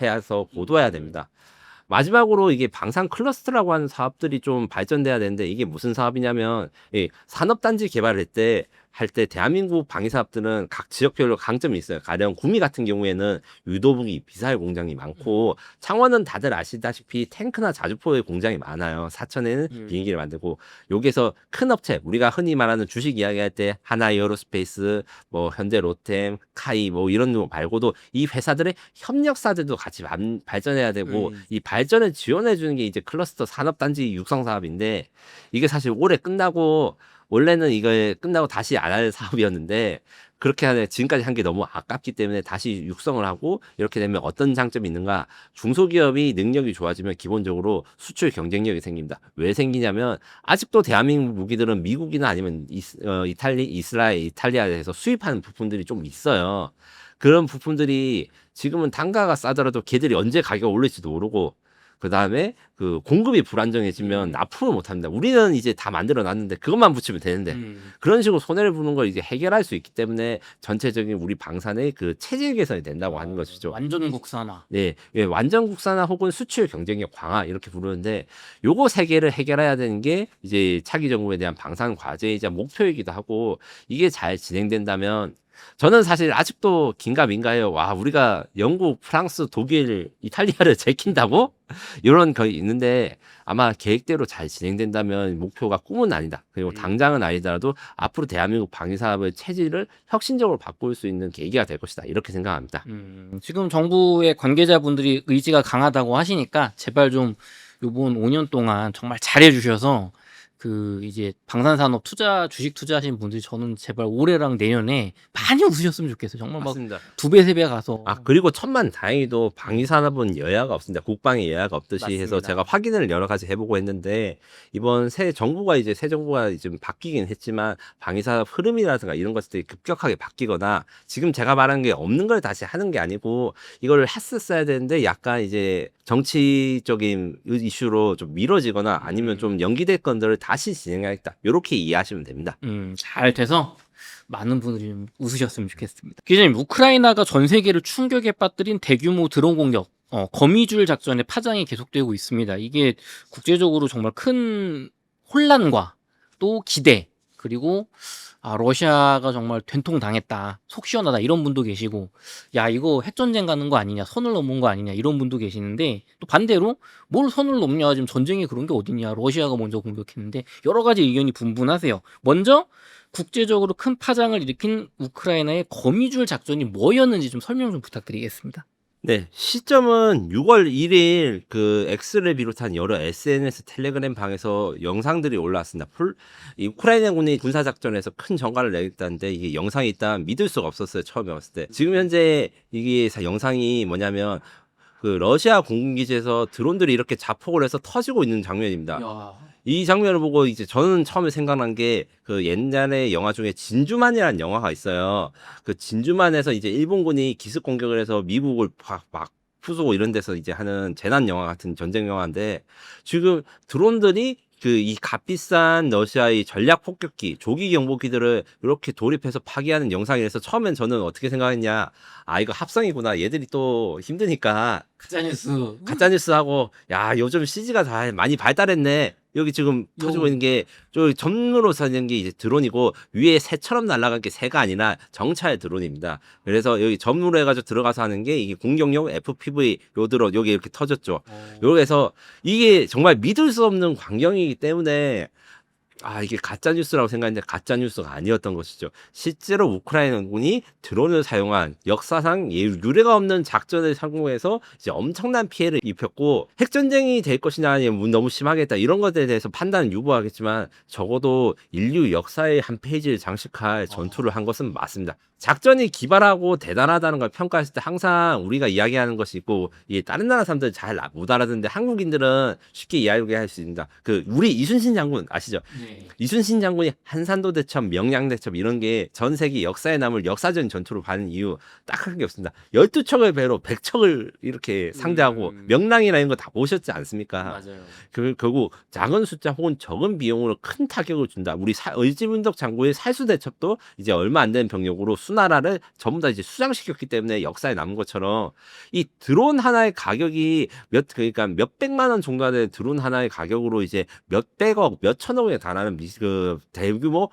해서 보도해야 됩니다. 마지막으로 이게 방산 클러스터라고 하는 사업들이 좀 발전돼야 되는데 이게 무슨 사업이냐면 산업단지 개발할 때 할 때 대한민국 방위사업들은 각 지역별로 강점이 있어요. 가령 구미 같은 경우에는 유도무기, 미사일 공장이 많고 창원은 다들 아시다시피 탱크나 자주포의 공장이 많아요. 사천에는 비행기를 만들고 여기에서 큰 업체 우리가 흔히 말하는 주식 이야기할 때 하나에어로스페이스, 뭐 현대 로템, 카이 뭐 이런 거 말고도 이 회사들의 협력사들도 같이 발전해야 되고 이 발전을 지원해 주는 게 이제 클러스터 산업단지 육성 사업인데 이게 사실 올해 끝나고 원래는 이거 끝나고 다시 안 할 사업이었는데 그렇게 하네 지금까지 한 게 너무 아깝기 때문에 다시 육성을 하고 이렇게 되면 어떤 장점이 있는가? 중소기업이 능력이 좋아지면 기본적으로 수출 경쟁력이 생깁니다. 왜 생기냐면 아직도 대한민국 무기들은 미국이나 아니면 이탈리아에서 수입하는 부품들이 좀 있어요. 그런 부품들이 지금은 단가가 싸더라도 걔들이 언제 가격 올릴지도 모르고 그 다음에 그 공급이 불안정해지면 납품을 못 합니다. 우리는 이제 다 만들어 놨는데 그것만 붙이면 되는데 그런 식으로 손해를 보는 걸 이제 해결할 수 있기 때문에 전체적인 우리 방산의 그 체질 개선이 된다고 하는 것이죠. 완전 국산화. 네, 예, 완전 국산화 혹은 수출 경쟁력 강화 이렇게 부르는데 요거 세 개를 해결해야 되는 게 이제 차기 정부에 대한 방산 과제이자 목표이기도 하고 이게 잘 진행된다면 저는 사실 아직도 긴가민가해요. 와, 우리가 영국, 프랑스, 독일, 이탈리아를 제낀다고? 이런 거 있는데 아마 계획대로 잘 진행된다면 목표가 꿈은 아니다. 그리고 당장은 아니더라도 앞으로 대한민국 방위사업의 체질을 혁신적으로 바꿀 수 있는 계기가 될 것이다. 이렇게 생각합니다. 지금 정부의 관계자분들이 의지가 강하다고 하시니까 제발 좀 요번 5년 동안 정말 잘해 주셔서 그 이제 방산산업 주식 투자하신 분들이 저는 제발 올해랑 내년에 많이 웃으셨으면 좋겠어요. 정말 막 맞습니다. 2배, 3배 가서. 그리고 천만 다행히도 방위산업은 여야가 없습니다. 국방에 여야가 없듯이 해서 맞습니다. 제가 확인을 여러 가지 해보고 했는데 이번 새 정부가 좀 바뀌긴 했지만 방위산업 흐름이라든가 이런 것들이 급격하게 바뀌거나 지금 제가 말한 게 없는 걸 다시 하는 게 아니고 이걸 했었어야 되는데 약간 이제 정치적인 이슈로 좀 미뤄지거나 아니면 좀 연기될 건들을 다시 진행하겠다. 이렇게 이해하시면 됩니다. 잘 돼서 많은 분들이 좀 웃으셨으면 좋겠습니다. 기자님, 우크라이나가 전 세계를 충격에 빠뜨린 대규모 드론 공격, 거미줄 작전의 파장이 계속되고 있습니다. 이게 국제적으로 정말 큰 혼란과 또 기대, 그리고 러시아가 정말 된통당했다, 속 시원하다 이런 분도 계시고, 야 이거 핵전쟁 가는 거 아니냐, 선을 넘은 거 아니냐 이런 분도 계시는데, 또 반대로 뭘 선을 넘냐, 지금 전쟁이 그런 게 어딨냐, 러시아가 먼저 공격했는데 여러 가지 의견이 분분하세요. 먼저 국제적으로 큰 파장을 일으킨 우크라이나의 거미줄 작전이 뭐였는지 좀 설명 좀 부탁드리겠습니다. 네, 시점은 6월 1일 그 X를 비롯한 여러 SNS, 텔레그램 방에서 영상들이 올라왔습니다. 이 우크라이나군이 군사작전에서 큰 전과를 내겠다는데 이게 영상이 일단 믿을 수가 없었어요. 처음에 봤을 때. 지금 현재 이게 영상이 뭐냐면 그 러시아 공군기지에서 드론들이 이렇게 자폭을 해서 터지고 있는 장면입니다. 야. 이 장면을 보고 이제 저는 처음에 생각난 게 그 옛날에 영화 중에 진주만이라는 영화가 있어요. 그 진주만에서 이제 일본군이 기습 공격을 해서 미국을 막 부수고 이런 데서 이제 하는 재난 영화 같은 전쟁 영화인데 지금 드론들이 그 이 값비싼 러시아의 전략 폭격기, 조기 경보기들을 이렇게 돌입해서 파괴하는 영상이라서 처음엔 저는 어떻게 생각했냐. 이거 합성이구나. 얘들이 또 힘드니까 가짜뉴스 하고 야 요즘 CG가 다 많이 발달했네. 여기 지금 터지고 있는 게 저 전으로 사는 게 이제 드론이고 위에 새처럼 날아간 게 새가 아니라 정찰 드론입니다. 그래서 여기 점으로 해가지고 들어가서 하는 게 이게 공격용 FPV 요드로 여기 이렇게 터졌죠. 여기에서 이게 정말 믿을 수 없는 광경이기 때문에 이게 가짜 뉴스라고 생각했는데 가짜 뉴스가 아니었던 것이죠. 실제로 우크라이나군이 드론을 사용한 역사상 유례가 없는 작전을 성공해서 이제 엄청난 피해를 입혔고 핵전쟁이 될 것이냐 아니면 너무 심하겠다 이런 것에 대해서 판단은 유보하겠지만 적어도 인류 역사의 한 페이지를 장식할 전투를 한 것은 맞습니다. 작전이 기발하고 대단하다는 걸 평가했을 때 항상 우리가 이야기하는 것이 있고 이게 다른 나라 사람들은 잘 못 알아듣는데 한국인들은 쉽게 이야기할 수 있습니다. 그 우리 이순신 장군 아시죠? 네. 이순신 장군이 한산도 대첩, 명량 대첩 이런 게 전 세계 역사에 남을 역사적인 전투로 받은 이유 딱 한 게 없습니다. 12척의 배로 100척을 이렇게 상대하고 명량이나 이런 거 다 보셨지 않습니까? 맞아요. 결국 작은 숫자 혹은 적은 비용으로 큰 타격을 준다. 우리 을지문덕 장군의 살수 대첩도 이제 얼마 안 되는 병력으로 수나라를 전부 다 이제 수장시켰기 때문에 역사에 남은 것처럼 이 드론 하나의 가격이 그러니까 몇백만 원 정도 하는 드론 하나의 가격으로 이제 몇백억, 몇천억에 달하는 그 대규모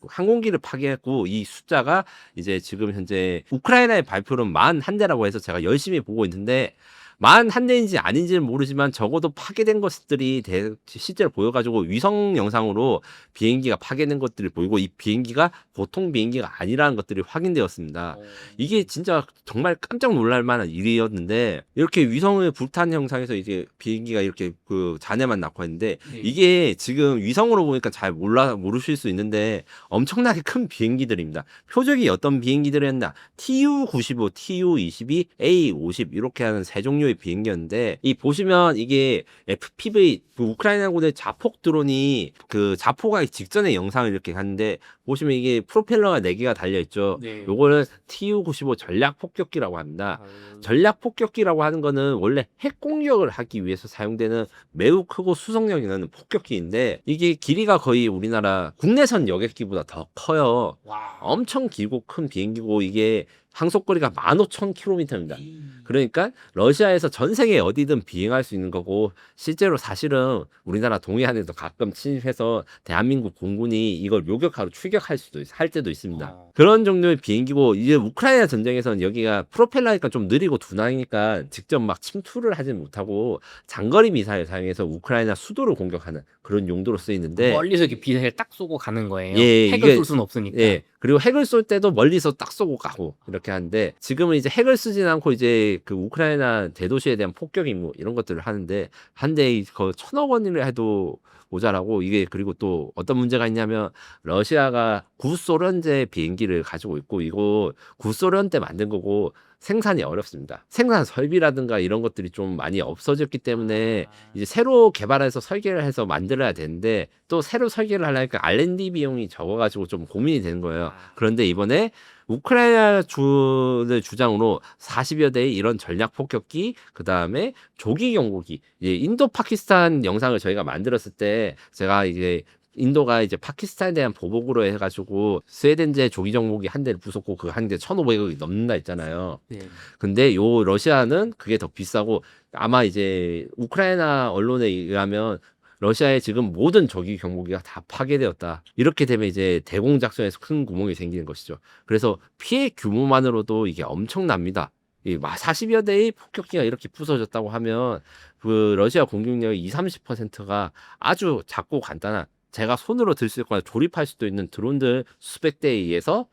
항공기를 파괴했고, 이 숫자가 이제 지금 현재 우크라이나의 발표는 41대라고 해서 제가 열심히 보고 있는데 41대인지 아닌지는 모르지만 적어도 파괴된 것들이 실제로 보여가지고 위성 영상으로 비행기가 파괴된 것들이 보이고, 이 비행기가 보통 비행기가 아니라는 것들이 확인되었습니다. 이게 진짜 정말 깜짝 놀랄 만한 일이었는데, 이렇게 위성을 불탄 영상에서 이제 비행기가 이렇게 그 잔해만 낳고 있는데, 네. 이게 지금 위성으로 보니까 잘 모르실 수 있는데 엄청나게 큰 비행기들입니다. 표적이 어떤 비행기들이었나? TU-95, TU-22, A-50 이렇게 하는 세 종류의 비행기였는데, 이 보시면 이게 FPV 그 우크라이나군의 자폭 드론이 그 자폭하기 직전의 영상을 이렇게 하는데, 보시면 이게 프로펠러가 4개가 달려 있죠. 네. 요거는 TU-95 전략 폭격기라고 합니다. 전략 폭격기라고 하는 거는 원래 핵 공격을 하기 위해서 사용되는 매우 크고 수송력 있는 폭격기인데, 이게 길이가 거의 우리나라 국내선 여객기보다 더 커요. 와. 엄청 길고 큰 비행기고, 이게 항속거리가 15,000km입니다. 그러니까 러시아에서 전 세계 어디든 비행할 수 있는 거고, 실제로 사실은 우리나라 동해안에도 가끔 침입해서 대한민국 공군이 이걸 요격하러 출격할 수도 할 때도 있습니다. 그런 종류의 비행기고, 이제 우크라이나 전쟁에서는 여기가 프로펠러니까 좀 느리고 둔하니까 직접 막 침투를 하지 못하고 장거리 미사일 사용해서 우크라이나 수도를 공격하는 그런 용도로 쓰이는데, 멀리서 이렇게 비사일 딱 쏘고 가는 거예요. 예, 핵을 이게- 쏠 수는 없으니까. 예. 그리고 핵을 쏠 때도 멀리서 딱 쏘고 가고 이렇게 하는데, 지금은 이제 핵을 쓰진 않고 이제 그 우크라이나 대도시에 대한 폭격 임무 이런 것들을 하는데, 한 대에 그 1,000억 원을 해도 모자라고. 이게 그리고 또 어떤 문제가 있냐면, 러시아가 구소련제 비행기를 가지고 있고, 이거 구소련 때 만든 거고 생산이 어렵습니다. 생산 설비라든가 이런 것들이 좀 많이 없어졌기 때문에 이제 새로 개발해서 설계를 해서 만들어야 되는데, 또 새로 설계를 하려니까 R&D 비용이 적어가지고 좀 고민이 되는 거예요. 그런데 이번에 우크라이나 주의 주장으로 40여 대의 이런 전략 폭격기, 그 다음에 조기 경보기, 인도 파키스탄 영상을 저희가 만들었을 때, 제가 이제 인도가 이제 파키스탄에 대한 보복으로 해가지고 스웨덴제 조기 정보기 한 대를 부쉈고 그 한 대 1,500억이 넘는다 했잖아요. 네. 근데 요 러시아는 그게 더 비싸고, 아마 이제 우크라이나 언론에 의하면 러시아의 지금 모든 조기 경보기가 다 파괴되었다. 이렇게 되면 이제 대공작전에서 큰 구멍이 생기는 것이죠. 그래서 피해 규모만으로도 이게 엄청납니다. 이 40여 대의 폭격기가 이렇게 부서졌다고 하면 그 러시아 공격력의 20-30%가 아주 작고 간단한, 제가 손으로 들 수 있거나 조립할 수도 있는 드론들 수백 대에 의해서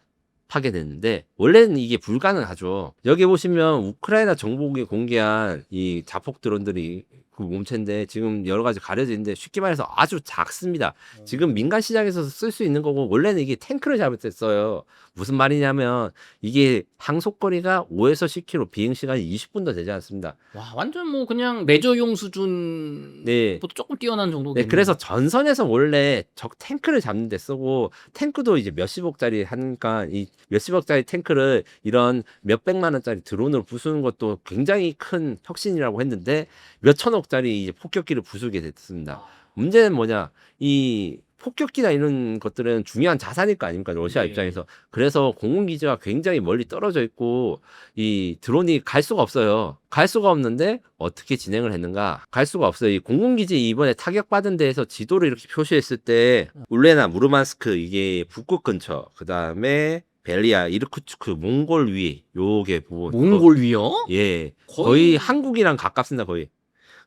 파괴됐는데, 원래는 이게 불가능하죠. 여기 보시면 우크라이나 정보국이 공개한 이 자폭 드론들이 그 몸체인데, 지금 여러 가지 가려져 있는데 쉽게 말해서 아주 작습니다. 지금 민간 시장에서 쓸 수 있는 거고, 원래는 이게 탱크를 잡을 때 써요. 무슨 말이냐면 이게 항속거리가 5에서 10km, 비행 시간이 20분도 되지 않습니다. 와, 완전 뭐 그냥 메저용 수준보다 네. 조금 뛰어난 정도겠네요. 네, 그래서 전선에서 원래 적 탱크를 잡는 데 쓰고, 탱크도 이제 몇십억짜리 하니까 이 몇십억짜리 탱크를 이런 몇백만 원짜리 드론으로 부수는 것도 굉장히 큰 혁신이라고 했는데, 몇천억짜리 이제 폭격기를 부수게 됐습니다. 문제는 뭐냐? 이 폭격기나 이런 것들은 중요한 자산일 거 아닙니까, 러시아 네. 입장에서. 그래서 공군기지가 굉장히 멀리 떨어져 있고, 이 드론이 갈 수가 없어요. 갈 수가 없는데 어떻게 진행을 했는가? 갈 수가 없어요. 이 공군기지 이번에 타격받은 데에서 지도를 이렇게 표시했을 때, 울레나 무르만스크, 이게 북극 근처, 그 다음에 벨리아, 이르쿠츠크, 몽골 위, 요게 부분. 몽골 위요? 예. 거의 한국이랑 가깝습니다, 거의.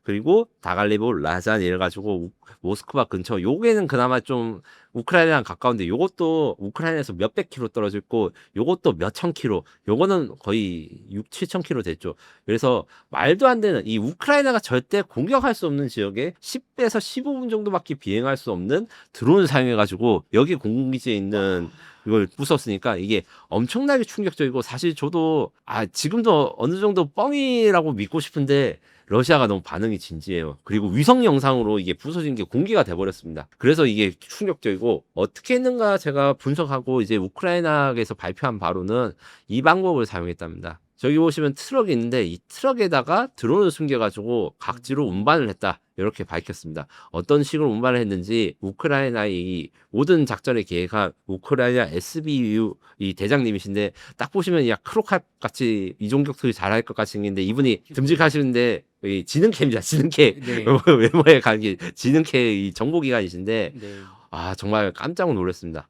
그리고 다갈리볼, 라잔 이래가지고 모스크바 근처, 요게는 그나마 좀 우크라이나랑 가까운데, 요것도 우크라이나에서 몇백 킬로 떨어져 있고, 요것도 몇천 킬로, 요거는 거의 6-7천 킬로 됐죠. 그래서 말도 안 되는, 이 우크라이나가 절대 공격할 수 없는 지역에 10에서 15분 정도밖에 비행할 수 없는 드론을 사용해가지고 여기 공군기지에 있는 이걸 부쉈으니까 이게 엄청나게 충격적이고, 사실 저도 지금도 어느 정도 뻥이라고 믿고 싶은데 러시아가 너무 반응이 진지해요. 그리고 위성 영상으로 이게 부서진 게 공개가 돼버렸습니다. 그래서 이게 충격적이고, 어떻게 했는가 제가 분석하고 이제 우크라이나에서 발표한 바로는 이 방법을 사용했답니다. 저기 보시면 트럭이 있는데 이 트럭에다가 드론을 숨겨가지고 각지로 운반을 했다. 이렇게 밝혔습니다. 어떤 식으로 운반을 했는지 우크라이나의 이 모든 작전을 계획한 우크라이나 SBU 이 대장님이신데 딱 보시면 야 크로캅 같이 이종격투기 잘할 것 같이 생긴데 이분이 듬직하시는데 이 지능캐입니다. 지능캐 네. 외모에 가는 지능캐 이 정보기관이신데 네. 아 정말 깜짝 놀랐습니다.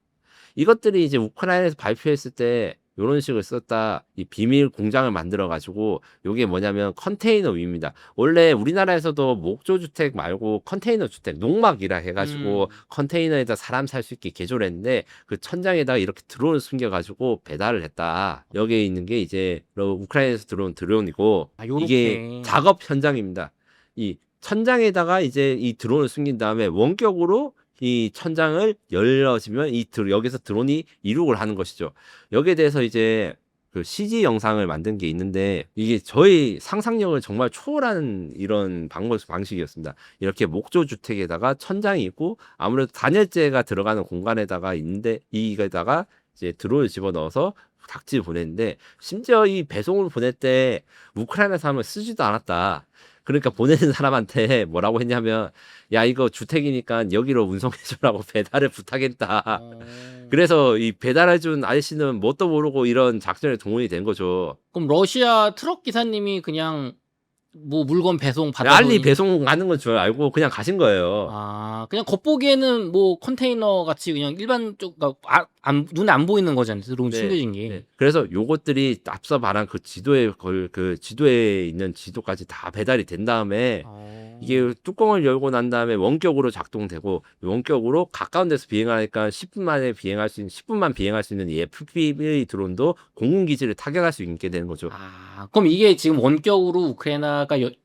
이것들이 이제 우크라이나에서 발표했을 때 요런 식으로 썼다. 이 비밀 공장을 만들어 가지고 요게 뭐냐면 컨테이너 위입니다. 원래 우리나라에서도 목조 주택 말고 컨테이너 주택, 농막이라 해 가지고 컨테이너에다 사람 살 수 있게 개조를 했는데 그 천장에다가 이렇게 드론을 숨겨 가지고 배달을 했다. 여기에 있는 게 이제 우크라이나에서 들어온 드론이고 아, 요렇게. 이게 작업 현장입니다. 이 천장에다가 이제 이 드론을 숨긴 다음에 원격으로 이 천장을 열어지면 여기서 드론이 이륙을 하는 것이죠. 여기에 대해서 이제 그 CG 영상을 만든 게 있는데 이게 저희 상상력을 정말 초월하는 이런 방식이었습니다. 이렇게 목조 주택에다가 천장이 있고 아무래도 단열재가 들어가는 공간에다가 있는데 이거에다가 이제 드론을 집어넣어서 닭지를 보냈는데 심지어 이 배송을 보낼 때 우크라이나 사람을 쓰지도 않았다. 그러니까 보내는 사람한테 뭐라고 했냐면 야 이거 주택이니까 여기로 운송해주라고 배달을 부탁했다. 그래서 이 배달해준 아저씨는 뭣도 모르고 이런 작전에 동원이 된 거죠. 그럼 러시아 트럭 기사님이 그냥 뭐 물건 배송 빨리 받아서 배송하는 건 줄 알고 그냥 가신 거예요. 아 그냥 겉보기에는 뭐 컨테이너 같이 그냥 일반적 그러니까 눈에 안 보이는 거잖아요. 드론 네, 숨겨진 게. 네. 그래서 요것들이 앞서 말한 그 지도에 있는 지도까지 다 배달이 된 다음에 이게 뚜껑을 열고 난 다음에 원격으로 작동되고 원격으로 가까운 데서 비행하니까 10분만 비행할 수 있는 이 FPV 드론도 공군 기지를 타격할 수 있게 되는 거죠. 아 그럼 이게 지금 원격으로 우크라이나가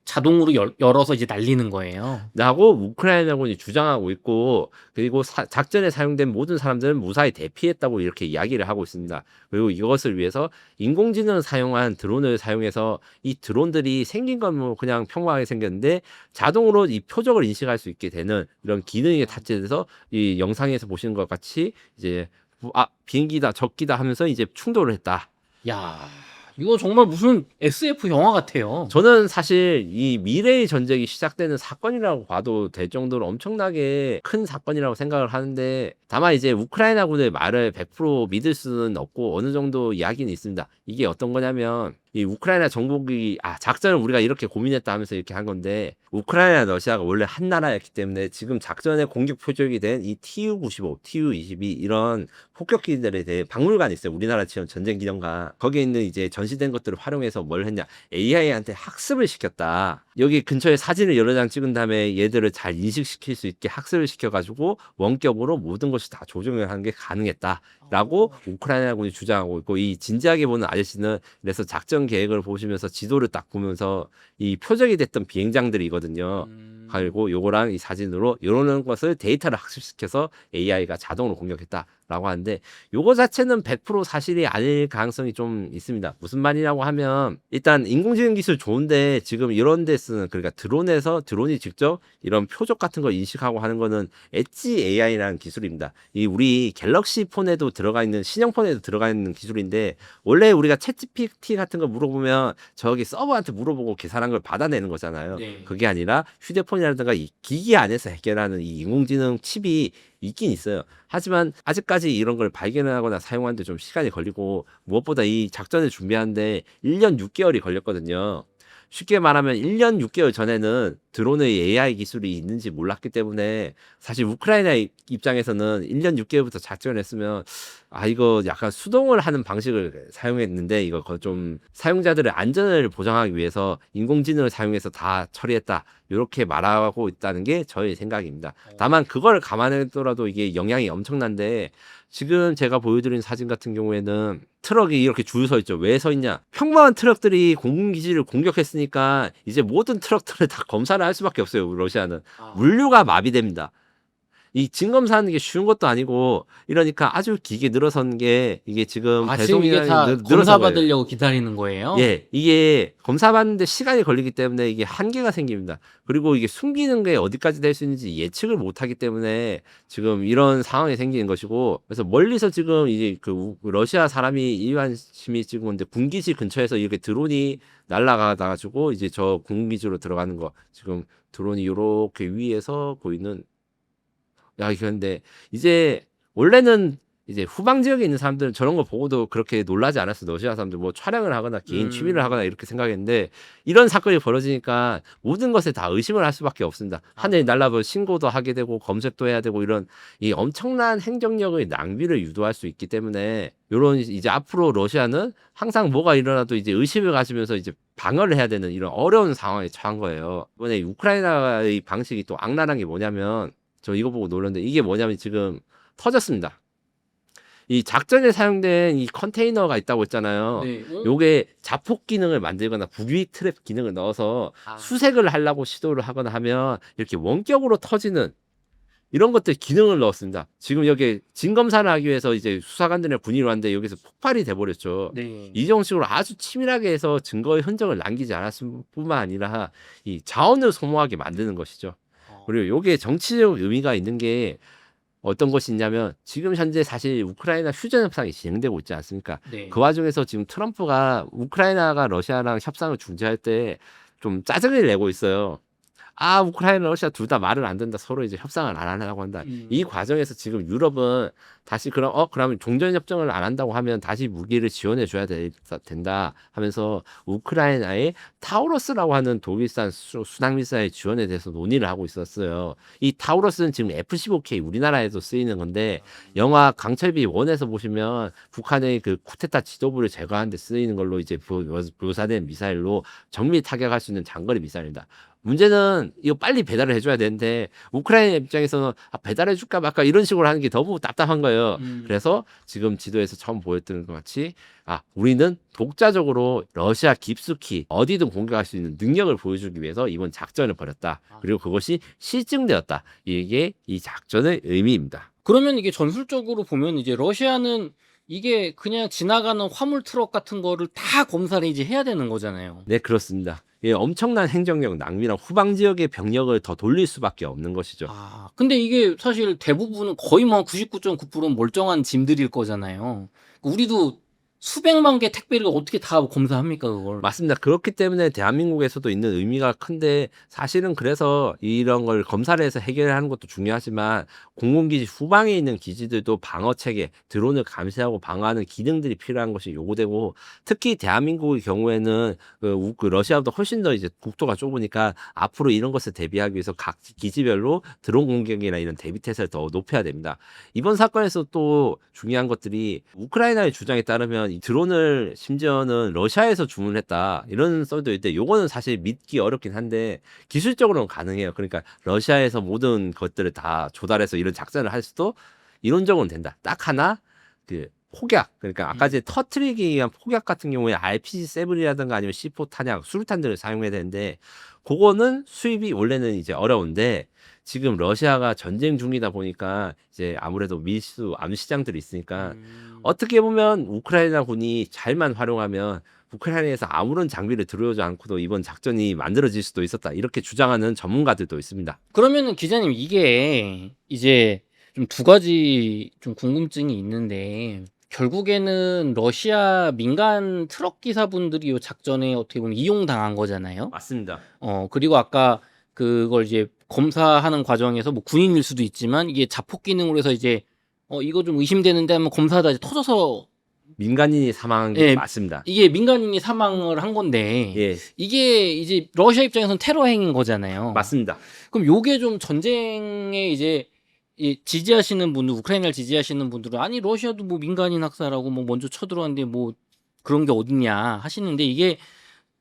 자동으로 열어서 이제 날리는 거예요. 라고 우크라이나군이 주장하고 있고 그리고 작전에 사용된 모든 사람들은 무사히 대피했다고 이렇게 이야기를 하고 있습니다. 그리고 이것을 위해서 인공지능을 사용한 드론을 사용해서 이 드론들이 생긴 건 뭐 그냥 평범하게 생겼는데 자동으로 이 표적을 인식할 수 있게 되는 이런 기능이 탑재돼서 이 영상에서 보시는 것 같이 이제 비행기다 적기다 하면서 이제 충돌을 했다. 야 이거 정말 무슨 SF 영화 같아요. 저는 사실 이 미래의 전쟁이 시작되는 사건이라고 봐도 될 정도로 엄청나게 큰 사건이라고 생각을 하는데 다만 이제 우크라이나군의 말을 100% 믿을 수는 없고 어느 정도 이야기는 있습니다. 이게 어떤 거냐면 이 우크라이나 정복이 작전을 우리가 이렇게 고민했다 하면서 이렇게 한 건데 우크라이나 러시아가 원래 한 나라였기 때문에 지금 작전의 공격 표적이 된 이 TU-95, TU-22 이런 폭격기들에 대해 박물관이 있어요. 우리나라처럼 전쟁기념관. 거기에 있는 이제 전시된 것들을 활용해서 뭘 했냐. AI한테 학습을 시켰다. 여기 근처에 사진을 여러 장 찍은 다음에 얘들을 잘 인식시킬 수 있게 학습을 시켜가지고 원격으로 모든 것이 다 조정을 하는 게 가능했다라고 우크라이나군이 주장하고 있고 이 진지하게 보는 아저씨는 그래서 작전 계획을 보시면서 지도를 딱 보면서 이 표적이 됐던 비행장들이거든요. 그리고 요거랑 이 사진으로 이런 것을 데이터를 학습시켜서 AI가 자동으로 공격했다라고 하는데 요거 자체는 100% 사실이 아닐 가능성이 좀 있습니다. 무슨 말이냐고 하면 일단 인공지능 기술 좋은데 지금 이런 데 쓰는 그러니까 드론이 직접 이런 표적 같은 걸 인식하고 하는 거는 엣지 AI라는 기술입니다. 이 우리 갤럭시 폰에도 들어가 있는 신형 폰에도 들어가 있는 기술인데 원래 우리가 챗GPT 같은 거 물어보면 저기 서버한테 물어보고 계산한 걸 받아내는 거잖아요. 네. 그게 아니라 휴대폰이라든가 이 기기 안에서 해결하는 이 인공지능 칩이 있긴 있어요. 하지만 아직까지 이런 걸 발견하거나 사용하는데 좀 시간이 걸리고 무엇보다 이 작전을 준비하는데 1년 6개월이 걸렸거든요. 쉽게 말하면 1년 6개월 전에는 드론의 AI 기술이 있는지 몰랐기 때문에 사실 우크라이나 입장에서는 1년 6개월부터 작전을 했으면 이거 약간 수동을 하는 방식을 사용했는데 이거 좀 사용자들의 안전을 보장하기 위해서 인공지능을 사용해서 다 처리했다. 이렇게 말하고 있다는 게 저의 생각입니다. 다만 그걸 감안하더라도 이게 영향이 엄청난데 지금 제가 보여드린 사진 같은 경우에는 트럭이 이렇게 줄 서 있죠. 왜 서 있냐? 평범한 트럭들이 공군기지를 공격했으니까 이제 모든 트럭들을 다 검사를 할 수밖에 없어요. 러시아는. 물류가 마비됩니다. 이 진검사하는 게 쉬운 것도 아니고 이러니까 아주 기계 늘어선 게 이게 지금 지금 이게 배송이나 다 늘어선 검사 거예요. 받으려고 기다리는 거예요? 예, 이게 검사 받는데 시간이 걸리기 때문에 이게 한계가 생깁니다. 그리고 이게 숨기는 게 어디까지 될 수 있는지 예측을 못 하기 때문에 지금 이런 상황이 생기는 것이고, 그래서 멀리서 지금 이제 러시아 사람이 일반 시민이 지금 이제 군기지 근처에서 이렇게 드론이 날아가다 가지고 이제 저 군기지로 들어가는 거 지금 드론이 요렇게 위에서 보이는. 야, 근데 이제 원래는 이제 후방 지역에 있는 사람들은 저런 거 보고도 그렇게 놀라지 않았어. 러시아 사람들 뭐 촬영을 하거나 개인 취미를 하거나 이렇게 생각했는데 이런 사건이 벌어지니까 모든 것에 다 의심을 할 수밖에 없습니다. 하늘이 날아버 신고도 하게 되고 검색도 해야 되고 이런 이 엄청난 행정력의 낭비를 유도할 수 있기 때문에 요런 이제 앞으로 러시아는 항상 뭐가 일어나도 이제 의심을 가지면서 이제 방어를 해야 되는 이런 어려운 상황에 처한 거예요. 이번에 우크라이나의 방식이 또 악랄한 게 뭐냐면 저 이거 보고 놀랐는데 이게 뭐냐면 지금 터졌습니다. 이 작전에 사용된 이 컨테이너가 있다고 했잖아요. 네. 요게 자폭 기능을 만들거나 부비 트랩 기능을 넣어서 수색을 하려고 시도를 하거나 하면 이렇게 원격으로 터지는 이런 것들 기능을 넣었습니다. 지금 여기 진검사를 하기 위해서 이제 수사관들이랑 군인이 왔는데 여기서 폭발이 돼버렸죠. 네. 이 정식으로 아주 치밀하게 해서 증거의 흔적을 남기지 않았을 뿐만 아니라 이 자원을 소모하게 만드는 것이죠. 그리고 요게 정치적 의미가 있는 게 어떤 것이 있냐면 지금 현재 사실 우크라이나 휴전 협상이 진행되고 있지 않습니까? 네. 그 와중에서 지금 트럼프가 우크라이나가 러시아랑 협상을 중지할 때 좀 짜증을 내고 있어요. 아, 우크라이나, 러시아 둘 다 말을 안 듣는다. 서로 이제 협상을 안 하려고 한다. 이 과정에서 지금 유럽은 다시 그러면 종전협정을 안 한다고 하면 다시 무기를 지원해 줘야 된다 하면서 우크라이나에 타우러스라고 하는 독일산 순항미사일 지원에 대해서 논의를 하고 있었어요. 이 타우러스는 지금 F-15K 우리나라에도 쓰이는 건데 영화 강철비 1에서 보시면 북한의 그 쿠데타 지도부를 제거하는 데 쓰이는 걸로 이제 묘사된 미사일로 정밀 타격할 수 있는 장거리 미사일입니다. 문제는 이거 빨리 배달을 해줘야 되는데 우크라이나 입장에서는 배달해 줄까 말까 이런 식으로 하는 게 너무 답답한 거예요. 그래서 지금 지도에서 처음 보였던 것 같이 우리는 독자적으로 러시아 깊숙이 어디든 공격할 수 있는 능력을 보여주기 위해서 이번 작전을 벌였다. 그리고 그것이 실증되었다. 이게 이 작전의 의미입니다. 그러면 이게 전술적으로 보면 이제 러시아는 이게 그냥 지나가는 화물 트럭 같은 거를 다 검사를 이제 해야 되는 거잖아요. 네, 그렇습니다. 예, 엄청난 행정력 낭비랑 후방 지역의 병력을 더 돌릴 수밖에 없는 것이죠. 근데 이게 사실 대부분은 거의 뭐 99.9%는 멀쩡한 짐들일 거잖아요. 우리도 수백만 개 택배를 어떻게 다 검사합니까, 그걸? 맞습니다. 그렇기 때문에 대한민국에서도 있는 의미가 큰데 사실은 그래서 이런 걸 검사를 해서 해결하는 것도 중요하지만 공군기지 후방에 있는 기지들도 방어 체계, 드론을 감시하고 방어하는 기능들이 필요한 것이 요구되고 특히 대한민국의 경우에는 그 러시아보다 훨씬 더 이제 국토가 좁으니까 앞으로 이런 것을 대비하기 위해서 각 기지별로 드론 공격이나 이런 대비 태세를 더 높여야 됩니다. 이번 사건에서 또 중요한 것들이 우크라이나의 주장에 따르면 이 드론을 심지어는 러시아에서 주문했다 이런 썰도 있는데 요거는 사실 믿기 어렵긴 한데 기술적으로는 가능해요. 그러니까 러시아에서 모든 것들을 다 조달해서 이런 작전을 할 수도 이론적으로는 된다. 딱 하나 그 폭약, 그러니까 아까 전에 터트리기 위한 폭약 같은 경우에 RPG-7이라든가 아니면 C4 탄약, 수류탄들을 사용해야 되는데 그거는 수입이 원래는 이제 어려운데 지금 러시아가 전쟁 중이다 보니까 이제 아무래도 밀수 암 시장들이 있으니까 어떻게 보면 우크라이나 군이 잘만 활용하면 우크라이나에서 아무런 장비를 들여오지 않고도 이번 작전이 만들어질 수도 있었다. 이렇게 주장하는 전문가들도 있습니다. 그러면은 기자님 이게 이제 좀 두 가지 좀 궁금증이 있는데 결국에는 러시아 민간 트럭 기사분들이 이 작전에 어떻게 보면 이용당한 거잖아요. 맞습니다. 그리고 아까 그걸 이제 검사하는 과정에서 뭐 군인일 수도 있지만 이게 자폭 기능으로 해서 이제 이거 좀 의심되는데 하면 검사하다 이제 터져서 민간인이 사망한 게 예, 맞습니다. 이게 민간인이 사망을 한 건데 예, 이게 이제 러시아 입장에서는 테러 행위인 거잖아요. 맞습니다. 그럼 요게 좀 전쟁에 이제 지지하시는 분들, 우크라이나를 지지하시는 분들은 아니 러시아도 뭐 민간인 학살하고 뭐 먼저 쳐들어왔는데 뭐 그런 게 어딨냐 하시는데 이게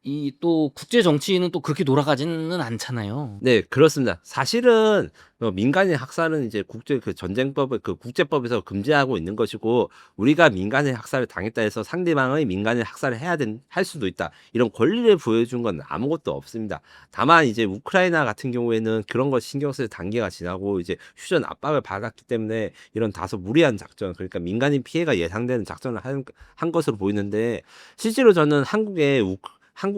이 또 국제 정치는 또 그렇게 돌아가지는 않잖아요. 네, 그렇습니다. 사실은 민간인 학살은 이제 국제 그 전쟁법 그 국제법에서 금지하고 있는 것이고 우리가 민간인 학살을 당했다 해서 상대방의 민간인 학살을 할 수도 있다. 이런 권리를 부여준 건 아무것도 없습니다. 다만 이제 우크라이나 같은 경우에는 그런 거 신경 쓸 단계가 지나고 이제 휴전 압박을 받았기 때문에 이런 다소 무리한 작전, 그러니까 민간인 피해가 예상되는 작전을 한 것으로 보이는데 실제로 저는 한국에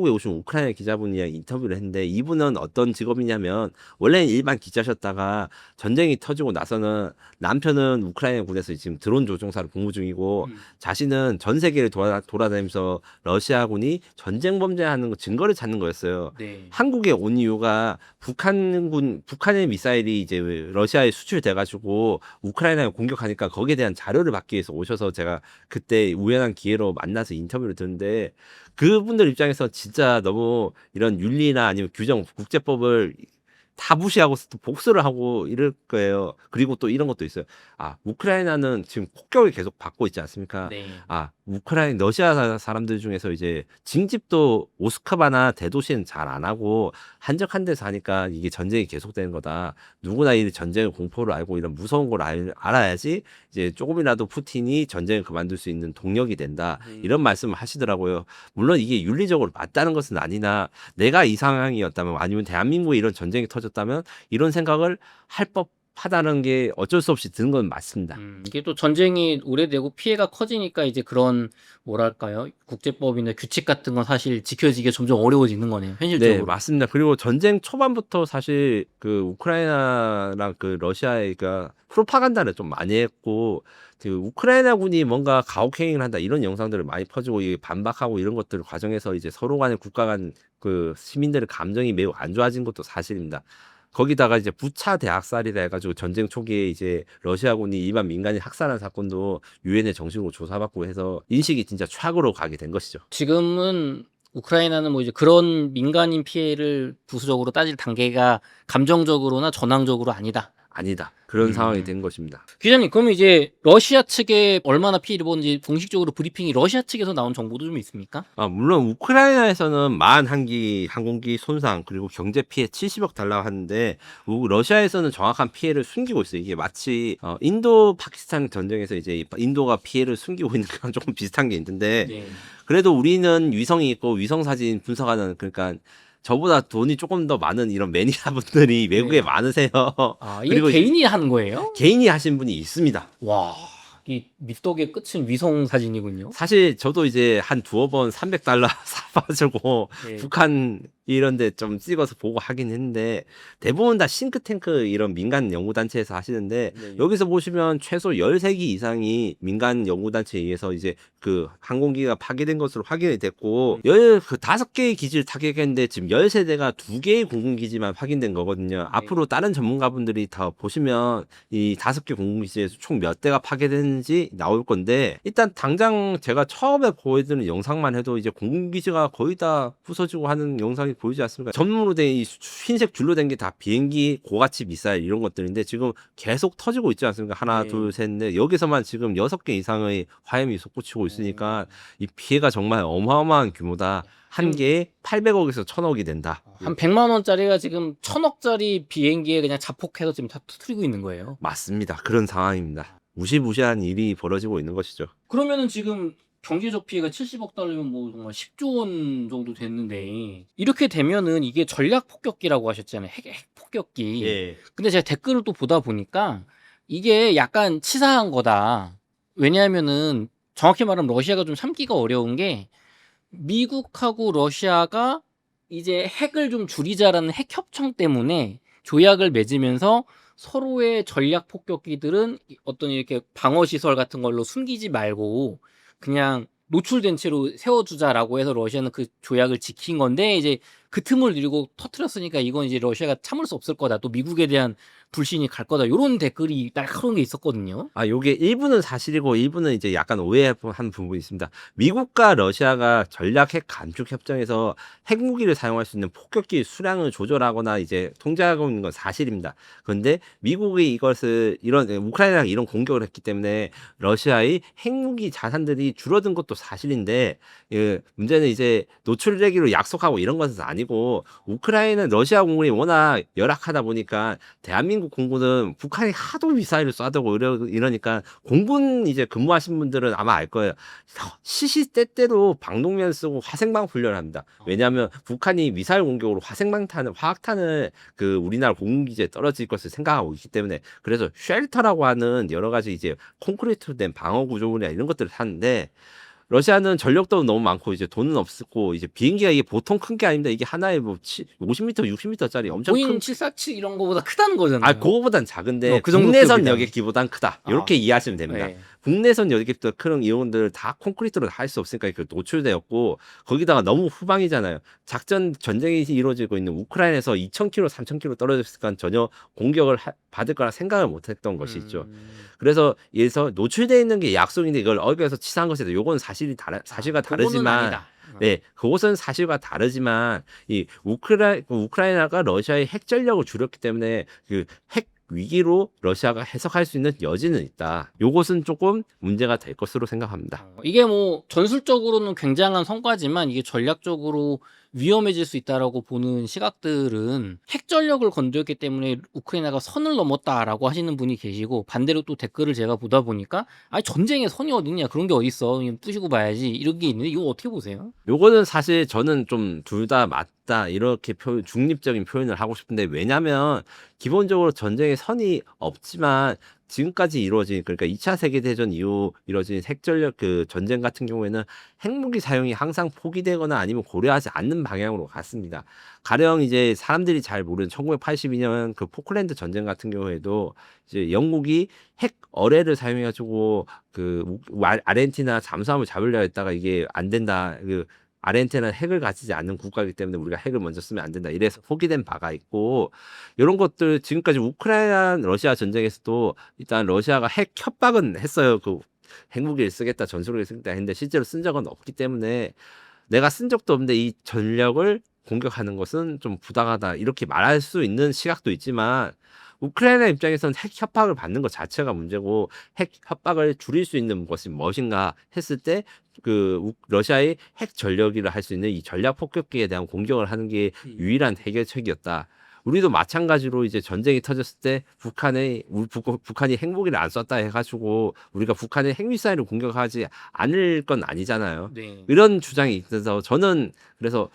오신 우크라이나 기자분이랑 인터뷰를 했는데 이분은 어떤 직업이냐면 원래는 일반 기자셨다가 전쟁이 터지고 나서는 남편은 우크라이나 군에서 지금 드론 조종사로 근무 중이고 자신은 전 세계를 돌아다니면서 러시아군이 전쟁 범죄하는 증거를 찾는 거였어요. 네. 한국에 온 이유가 북한의 미사일이 이제 러시아에 수출돼가지고 우크라이나에 공격하니까 거기에 대한 자료를 받기 위해서 오셔서 제가 그때 우연한 기회로 만나서 인터뷰를 듣는데 그분들 입장에서 진짜 너무 이런 윤리나 아니면 규정, 국제법을 다 무시하고 또 복수를 하고 이럴 거예요. 그리고 또 이런 것도 있어요. 우크라이나는 지금 폭격을 계속 받고 있지 않습니까? 네. 러시아 사람들 중에서 이제 징집도 모스크바나 대도시는 잘 안 하고 한적한 데서 하니까 이게 전쟁이 계속되는 거다. 누구나 이 전쟁의 공포를 알고 이런 무서운 걸 알아야지 이제 조금이라도 푸틴이 전쟁을 그만둘 수 있는 동력이 된다. 이런 말씀을 하시더라고요. 물론 이게 윤리적으로 맞다는 것은 아니나 내가 이 상황이었다면 아니면 대한민국에 이런 전쟁이 터졌다면 이런 생각을 할 법하다는 게 어쩔 수 없이 드는 건 맞습니다. 이게 또 전쟁이 오래되고 피해가 커지니까 이제 그런 뭐랄까요? 국제법이나 규칙 같은 건 사실 지켜지기가 점점 어려워지는 거네요. 네, 현실적으로. 맞습니다. 그리고 전쟁 초반부터 사실 그 우크라이나랑 그 러시아가 프로파간다를 좀 많이 했고 그 우크라이나군이 뭔가 가혹행위를 한다 이런 영상들을 많이 퍼지고 이 반박하고 이런 것들 과정에서 이제 서로 간의 국가 간 그 시민들의 감정이 매우 안 좋아진 것도 사실입니다. 거기다가 이제 부차 대학살이라 해가지고 전쟁 초기에 이제 러시아군이 일반 민간인 학살한 사건도 유엔의 정식으로 조사받고 해서 인식이 진짜 최악으로 가게 된 것이죠. 지금은 우크라이나는 뭐 이제 그런 민간인 피해를 부수적으로 따질 단계가 감정적으로나 전황적으로 아니다. 아니다. 그런 상황이 된 것입니다. 기자님, 그러면 이제 러시아 측에 얼마나 피해를 입었는지 공식적으로 브리핑이 러시아 측에서 나온 정보도 좀 있습니까? 물론 우크라이나에서는 41기 항공기 손상 그리고 경제 피해 70억 달러 하는데 러시아에서는 정확한 피해를 숨기고 있어요. 이게 마치 인도 파키스탄 전쟁에서 이제 인도가 피해를 숨기고 있는 거랑 조금 비슷한 게 있는데 네. 그래도 우리는 위성이 있고 위성 사진 분석하는 그러니까 저보다 돈이 조금 더 많은 이런 매니아 분들이 외국에 네. 많으세요. 이게 그리고 개인이 하는 거예요? 개인이 하신 분이 있습니다. 와, 이 미덕의 끝은 위성 사진이군요. 사실 저도 이제 한 두어 번 300달러 사가지고 네. 북한 이런 데 좀 찍어서 보고 하긴 했는데 대부분 다 싱크탱크 이런 민간 연구단체에서 하시는데 네. 여기서 보시면 최소 13기 이상이 민간 연구단체에 의해서 이제 그 항공기가 파괴된 것으로 확인이 됐고 5개의 기지를 타격했는데 지금 13대가 2개의 공군기지만 확인된 거거든요. 앞으로 다른 전문가분들이 다 보시면 이 5개 공군기지에서 총 몇 대가 파괴됐는지 나올 건데 일단 당장 제가 처음에 보여드린 영상만 해도 이제 공군기지가 거의 다 부서지고 하는 영상이 보이지 않습니까? 전문으로 된 이 흰색 줄로 된 게 다 비행기, 고가치 미사일 이런 것들인데 지금 계속 터지고 있지 않습니까? 하나, 네. 둘, 셋, 넷. 여기서만 지금 6개 이상의 화염이 솟구치고 있으니까 이 피해가 정말 어마어마한 규모다. 한 개에 800억에서 1000억이 된다. 한 100만 원짜리가 지금 1000억짜리 비행기에 그냥 자폭해서 지금 다 터뜨리고 있는 거예요. 맞습니다. 그런 상황입니다. 무시무시한 일이 벌어지고 있는 것이죠. 그러면은 지금 경제적 피해가 70억 달러면 뭐 정말 10조 원 정도 됐는데 이렇게 되면은 이게 전략 폭격기라고 하셨잖아요. 핵 폭격기. 예. 근데 제가 댓글을 또 보다 보니까 이게 약간 치사한 거다. 왜냐하면은 정확히 말하면 러시아가 좀 참기가 어려운 게 미국하고 러시아가 이제 핵을 좀 줄이자라는 핵 협정 때문에 조약을 맺으면서 서로의 전략 폭격기들은 어떤 이렇게 방어 시설 같은 걸로 숨기지 말고 그냥 노출된 채로 세워두자라고 해서 러시아는 그 조약을 지킨 건데 이제 그 틈을 누리고 터트렸으니까 이건 이제 러시아가 참을 수 없을 거다. 또 미국에 대한 불신이 갈 거다. 요런 댓글이 날카로운 게 있었거든요. 아, 요게 일부는 사실이고 일부는 이제 약간 오해한 부분이 있습니다. 미국과 러시아가 전략 핵 감축 협정에서 핵무기를 사용할 수 있는 폭격기 수량을 조절하거나 이제 통제하고 있는 건 사실입니다. 그런데 미국이 이것을 이런 우크라이나가 이런 공격을 했기 때문에 러시아의 핵무기 자산들이 줄어든 것도 사실인데 문제는 이제 노출되기로 약속하고 이런 것은 아니고 우크라이나 러시아 공군이 워낙 열악하다 보니까 대한민국 공군은 북한이 하도 미사일을 쏴대고 이러니까 공군 이제 근무하신 분들은 아마 알 거예요. 시시때때로 방독면 쓰고 화생방 훈련을 합니다. 왜냐하면 북한이 미사일 공격으로 화학탄을 그 우리나라 공군기지에 떨어질 것을 생각하고 있기 때문에 그래서 쉘터라고 하는 여러 가지 이제 콘크리트로 된 방어 구조물이나 이런 것들을 하는데 러시아는 전력도 너무 많고 이제 돈은 없고 이제 비행기가 이게 보통 큰 게 아닙니다. 이게 하나에 뭐 50m, 60m짜리 엄청 보잉 큰 747 이런 거보다 크다는 거잖아요. 그거보단 작은데 그 정도 국내선 급이다. 여객기보단 크다. 이렇게 이해하시면 됩니다. 네. 국내선 여객기부터 큰 이용들 다 콘크리트로 할 수 없으니까 그 노출되었고 거기다가 너무 후방이잖아요. 작전 전쟁이 이루어지고 있는 우크라이나에서 2,000km, 3,000km 떨어졌으니까 전혀 공격을 받을 거라 생각을 못했던 것이 있죠. 그래서 여기서 노출되어 있는 게 약속인데 이걸 어겨서 치사한 것이다. 요건 사실과 그거는 다르지만 아니다. 네, 그것은 사실과 다르지만 이 우크라이나가 러시아의 핵 전력을 줄였기 때문에 그 핵 위기로 러시아가 해석할 수 있는 여지는 있다. 요것은 조금 문제가 될 것으로 생각합니다. 이게 뭐 전술적으로는 굉장한 성과지만 이게 전략적으로 위험해질 수 있다라고 보는 시각들은 핵 전력을 건드렸기 때문에 우크라이나가 선을 넘었다라고 하시는 분이 계시고 반대로 또 댓글을 제가 보다 보니까 아니 전쟁에 선이 어딨냐 그런 게 어딨어 그냥 부시고 봐야지 이런 게 있는데 이거 어떻게 보세요? 요거는 사실 저는 좀 둘 다 맞다 이렇게 중립적인 표현을 하고 싶은데 왜냐면 기본적으로 전쟁에 선이 없지만 지금까지 이루어진 그러니까 2차 세계대전 이후 이루어진 핵전력 그 전쟁 같은 경우에는 핵무기 사용이 항상 포기되거나 아니면 고려하지 않는 방향으로 갔습니다. 가령 이제 사람들이 잘 모르는 1982년 그 포클랜드 전쟁 같은 경우에도 이제 영국이 핵 어뢰를 사용해가지고 아르헨티나 잠수함을 잡으려 했다가 이게 안 된다. 아르헨티나는 핵을 가지지 않는 국가이기 때문에 우리가 핵을 먼저 쓰면 안 된다. 이래서 포기된 바가 있고 이런 것들 지금까지 우크라이나 러시아 전쟁에서도 일단 러시아가 핵 협박은 했어요. 핵무기를 쓰겠다, 전술을 쓰겠다 했는데 실제로 쓴 적은 없기 때문에 내가 쓴 적도 없는데 이 전력을 공격하는 것은 좀 부당하다. 이렇게 말할 수 있는 시각도 있지만 우크라이나 입장에서는 핵 협박을 받는 것 자체가 문제고 핵 협박을 줄일 수 있는 것이 무엇인가 했을 때 러시아의 핵 전력이라 할 수 있는 이 전략 폭격기에 대한 공격을 하는 게 유일한 해결책이었다. 우리도 마찬가지로 이제 전쟁이 터졌을 때 북한이 핵무기를 안 쐈다 해가지고 우리가 북한의 핵미사일을 공격하지 않을 건 아니잖아요. 네. 이런 주장이 있어서 저는 그래서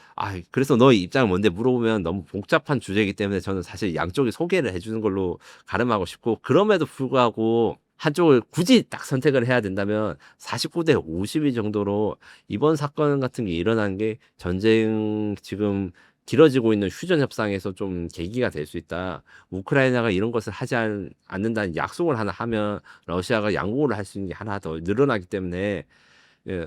너의 입장은 뭔데 물어보면 너무 복잡한 주제이기 때문에 저는 사실 양쪽에 소개를 해주는 걸로 가름하고 싶고 그럼에도 불구하고 한쪽을 굳이 딱 선택을 해야 된다면 49대 52 정도로 이번 사건 같은 게 일어난 게 전쟁 지금 길어지고 있는 휴전 협상에서 좀 계기가 될 수 있다. 우크라이나가 이런 것을 하지 않는다는 약속을 하나 하면 러시아가 양보를 할 수 있는 게 하나 더 늘어나기 때문에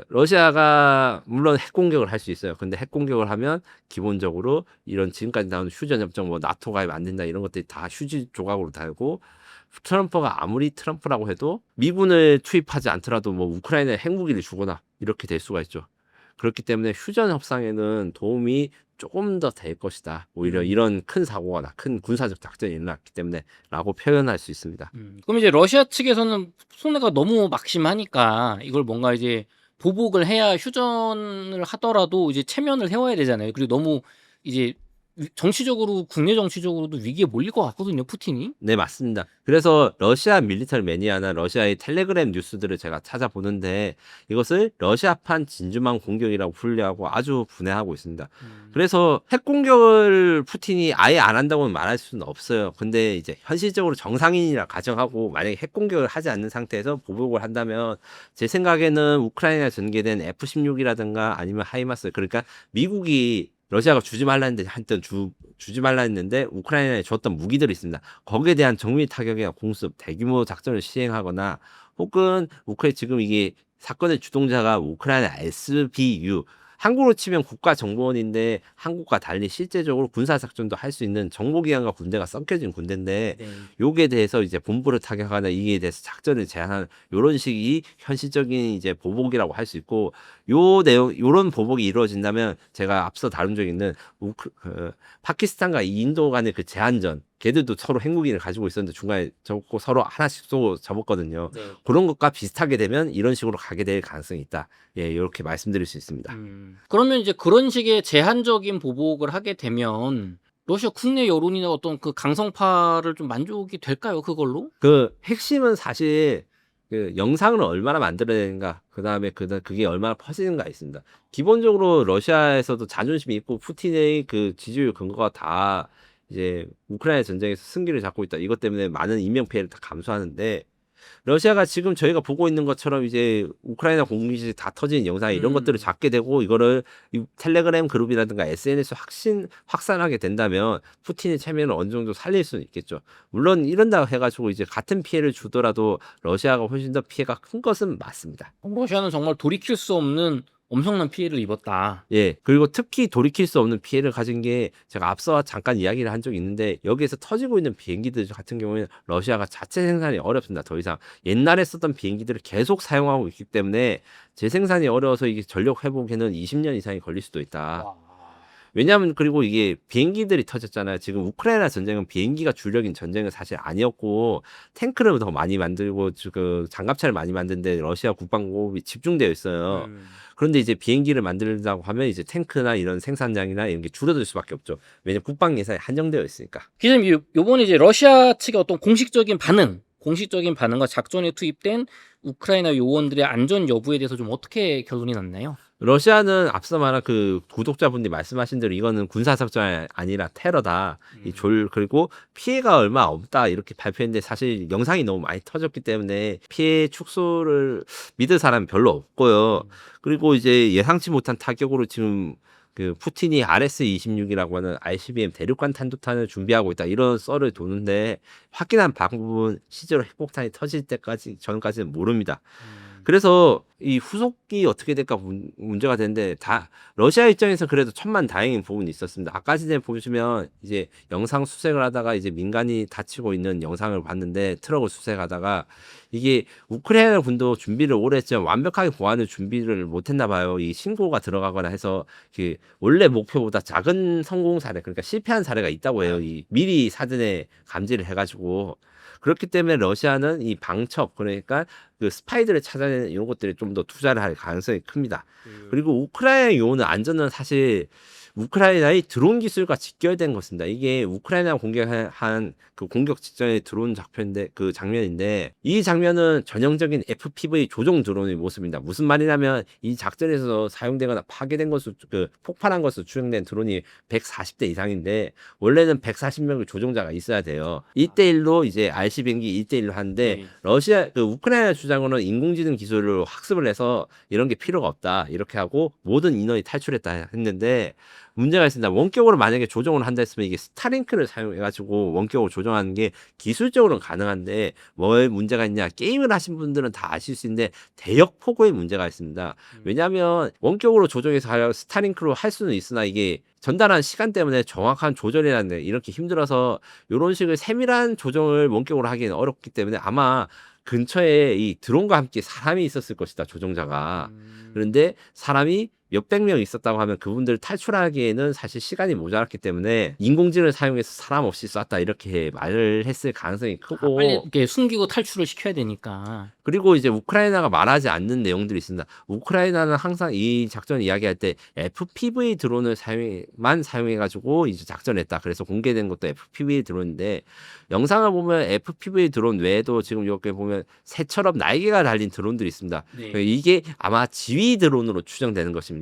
러시아가 물론 핵 공격을 할 수 있어요. 근데 핵 공격을 하면 기본적으로 이런 지금까지 나온 휴전 협정 뭐 나토 가입 안 된다 이런 것들이 다 휴지 조각으로 달고 트럼프가 아무리 트럼프라고 해도 미군을 투입하지 않더라도 뭐 우크라이나에 핵무기를 주거나 이렇게 될 수가 있죠. 그렇기 때문에 휴전 협상에는 도움이 조금 더 될 것이다. 오히려 이런 큰 사고가 큰 군사적 작전이 일어났기 때문에라고 표현할 수 있습니다. 그럼 이제 러시아 측에서는 손해가 너무 막심하니까 이걸 뭔가 이제 보복을 해야 휴전을 하더라도 이제 체면을 세워야 되잖아요. 그리고 너무 이제 정치적으로 국내 정치적으로도 위기에 몰릴 것 같거든요, 푸틴이. 네, 맞습니다. 그래서 러시아 밀리터리 매니아나 러시아의 텔레그램 뉴스들을 제가 찾아보는데 이것을 러시아판 진주만 공격이라고 분류하고 아주 분해하고 있습니다. 그래서 핵 공격을 푸틴이 아예 안 한다고는 말할 수는 없어요. 근데 이제 현실적으로 정상인이라 가정하고 만약에 핵 공격을 하지 않는 상태에서 보복을 한다면 제 생각에는 우크라이나에 전개된 F-16이라든가 아니면 하이마스 그러니까 미국이 러시아가 주지 말라 했는데 한때 주지 말라 했는데 우크라이나에 줬던 무기들이 있습니다. 거기에 대한 정밀 타격이나 공습, 대규모 작전을 시행하거나 혹은 지금 이게 사건의 주동자가 우크라이나 SBU 한국으로 치면 국가정보원인데 한국과 달리 실제적으로 군사작전도 할 수 있는 정보기관과 군대가 섞여진 군대인데 네. 요게 대해서 이제 본부를 타격하거나 이에 대해서 작전을 제안하는 요런 식이 현실적인 이제 보복이라고 할 수 있고 요 내용 요런 보복이 이루어진다면 제가 앞서 다룬 적이 있는 파키스탄과 인도 간의 그 제한전 걔들도 서로 핵무기를 가지고 있었는데 중간에 접고 서로 하나씩 쏘고 접었거든요. 네. 그런 것과 비슷하게 되면 이런 식으로 가게 될 가능성이 있다. 예, 이렇게 말씀드릴 수 있습니다. 그러면 이제 그런 식의 제한적인 보복을 하게 되면 러시아 국내 여론이나 어떤 그 강성파를 좀 만족이 될까요? 그걸로? 그 핵심은 사실 그 영상을 얼마나 만들어내는가, 그다음에 그게 얼마나 퍼지는가 있습니다. 기본적으로 러시아에서도 자존심이 있고 푸틴의 그 지지율 근거가 다 이제 우크라이나 전쟁에서 승기를 잡고 있다. 이것 때문에 많은 인명 피해를 다 감수하는데 러시아가 지금 저희가 보고 있는 것처럼 이제 우크라이나 공기지 다 터지는 영상 이런 것들을 잡게 되고 이거를 이 텔레그램 그룹이라든가 SNS 확산하게 된다면 푸틴의 체면을 어느 정도 살릴 수는 있겠죠. 물론 이런다 해가지고 이제 같은 피해를 주더라도 러시아가 훨씬 더 피해가 큰 것은 맞습니다. 러시아는 정말 돌이킬 수 없는 엄청난 피해를 입었다. 예, 그리고 특히 돌이킬 수 없는 피해를 가진 게 제가 앞서 잠깐 이야기를 한 적이 있는데 여기에서 터지고 있는 비행기들 같은 경우에는 러시아가 자체 생산이 어렵습니다. 더 이상 옛날에 썼던 비행기들을 계속 사용하고 있기 때문에 재생산이 어려워서 이게 전력 회복에는 20년 이상이 걸릴 수도 있다. 왜냐하면 그리고 이게 비행기들이 터졌잖아요. 지금 우크라이나 전쟁은 비행기가 주력인 전쟁은 사실 아니었고 탱크를 더 많이 만들고 그 장갑차를 많이 만드는데 러시아 국방공업이 집중되어 있어요. 그런데 이제 비행기를 만들자고 하면 이제 탱크나 이런 생산량이나 이런 게 줄어들 수밖에 없죠. 왜냐면 국방 예산이 한정되어 있으니까. 기자님, 요번에 이제 러시아 측의 어떤 공식적인 반응과 작전에 투입된 우크라이나 요원들의 안전 여부에 대해서 좀 어떻게 결론이 났나요? 러시아는 앞서 말한 그 구독자분들이 말씀하신 대로 이거는 군사작전이 아니라 테러다. 그리고 피해가 얼마 없다 이렇게 발표했는데 사실 영상이 너무 많이 터졌기 때문에 피해 축소를 믿을 사람이 별로 없고요. 그리고 이제 예상치 못한 타격으로 지금 그 푸틴이 RS-26이라고 하는 ICBM 대륙간 탄도탄을 준비하고 있다 이런 썰을 도는데 확인한 방법은 실제로 핵폭탄이 터질 때까지 전까지는 모릅니다. 그래서 이 후속이 어떻게 될까 문제가 되는데 다 러시아 입장에서 그래도 천만다행인 부분이 있었습니다. 아까 전에 보시면 이제 영상 수색을 하다가 이제 민간이 다치고 있는 영상을 봤는데 트럭을 수색하다가 이게 우크라이나 군도 준비를 오래 했지만 완벽하게 보안을 준비를 못했나 봐요. 이 신고가 들어가거나 해서 그 원래 목표보다 작은 성공 사례 그러니까 실패한 사례가 있다고 해요. 이 미리 사전에 감지를 해가지고. 그렇기 때문에 러시아는 이 방첩 그러니까 그 스파이들을 찾아내는 이런 것들에 좀 더 투자를 할 가능성이 큽니다. 그리고 우크라이나 요원의 안전은 사실 우크라이나의 드론 기술과 직결된 것입니다. 이게 우크라이나 공격한 그 공격 직전의 드론 작편인데 그 장면인데 이 장면은 전형적인 FPV 조종 드론의 모습입니다. 무슨 말이냐면 이 작전에서 사용되거나 파괴된 것으로 그 폭발한 것으로 추정된 드론이 140대 이상인데 원래는 140명의 조종자가 있어야 돼요. 1대1로 이제 RC 비행기 1대1로 하는데 러시아 그 우크라이나 주장으로는 인공지능 기술을 학습을 해서 이런 게 필요가 없다 이렇게 하고 모든 인원이 탈출했다 했는데 문제가 있습니다. 원격으로 만약에 조정을 한다 했으면 이게 스타링크를 사용해가지고 원격으로 조정하는 게 기술적으로는 가능한데 뭘 문제가 있냐 게임을 하신 분들은 다 아실 수 있는데 대역 포고의 문제가 있습니다. 왜냐하면 원격으로 조정해서 스타링크로 할 수는 있으나 이게 전달하는 시간 때문에 정확한 조절이라는 게 이렇게 힘들어서 이런 식의 세밀한 조정을 원격으로 하기는 어렵기 때문에 아마 근처에 이 드론과 함께 사람이 있었을 것이다 조종자가. 그런데 사람이 몇백 명 있었다고 하면 그분들 탈출하기에는 사실 시간이 모자랐기 때문에 인공지능을 사용해서 사람 없이 쐈다 이렇게 말을 했을 가능성이 크고 빨리 이렇게 숨기고 탈출을 시켜야 되니까. 그리고 이제 우크라이나가 말하지 않는 내용들이 있습니다. 우크라이나는 항상 이 작전 이야기할 때 FPV 드론을 사용해가지고 이제 작전했다. 그래서 공개된 것도 FPV 드론인데 영상을 보면 FPV 드론 외에도 지금 이렇게 보면 새처럼 날개가 달린 드론들이 있습니다. 이게 아마 지휘 드론으로 추정되는 것입니다.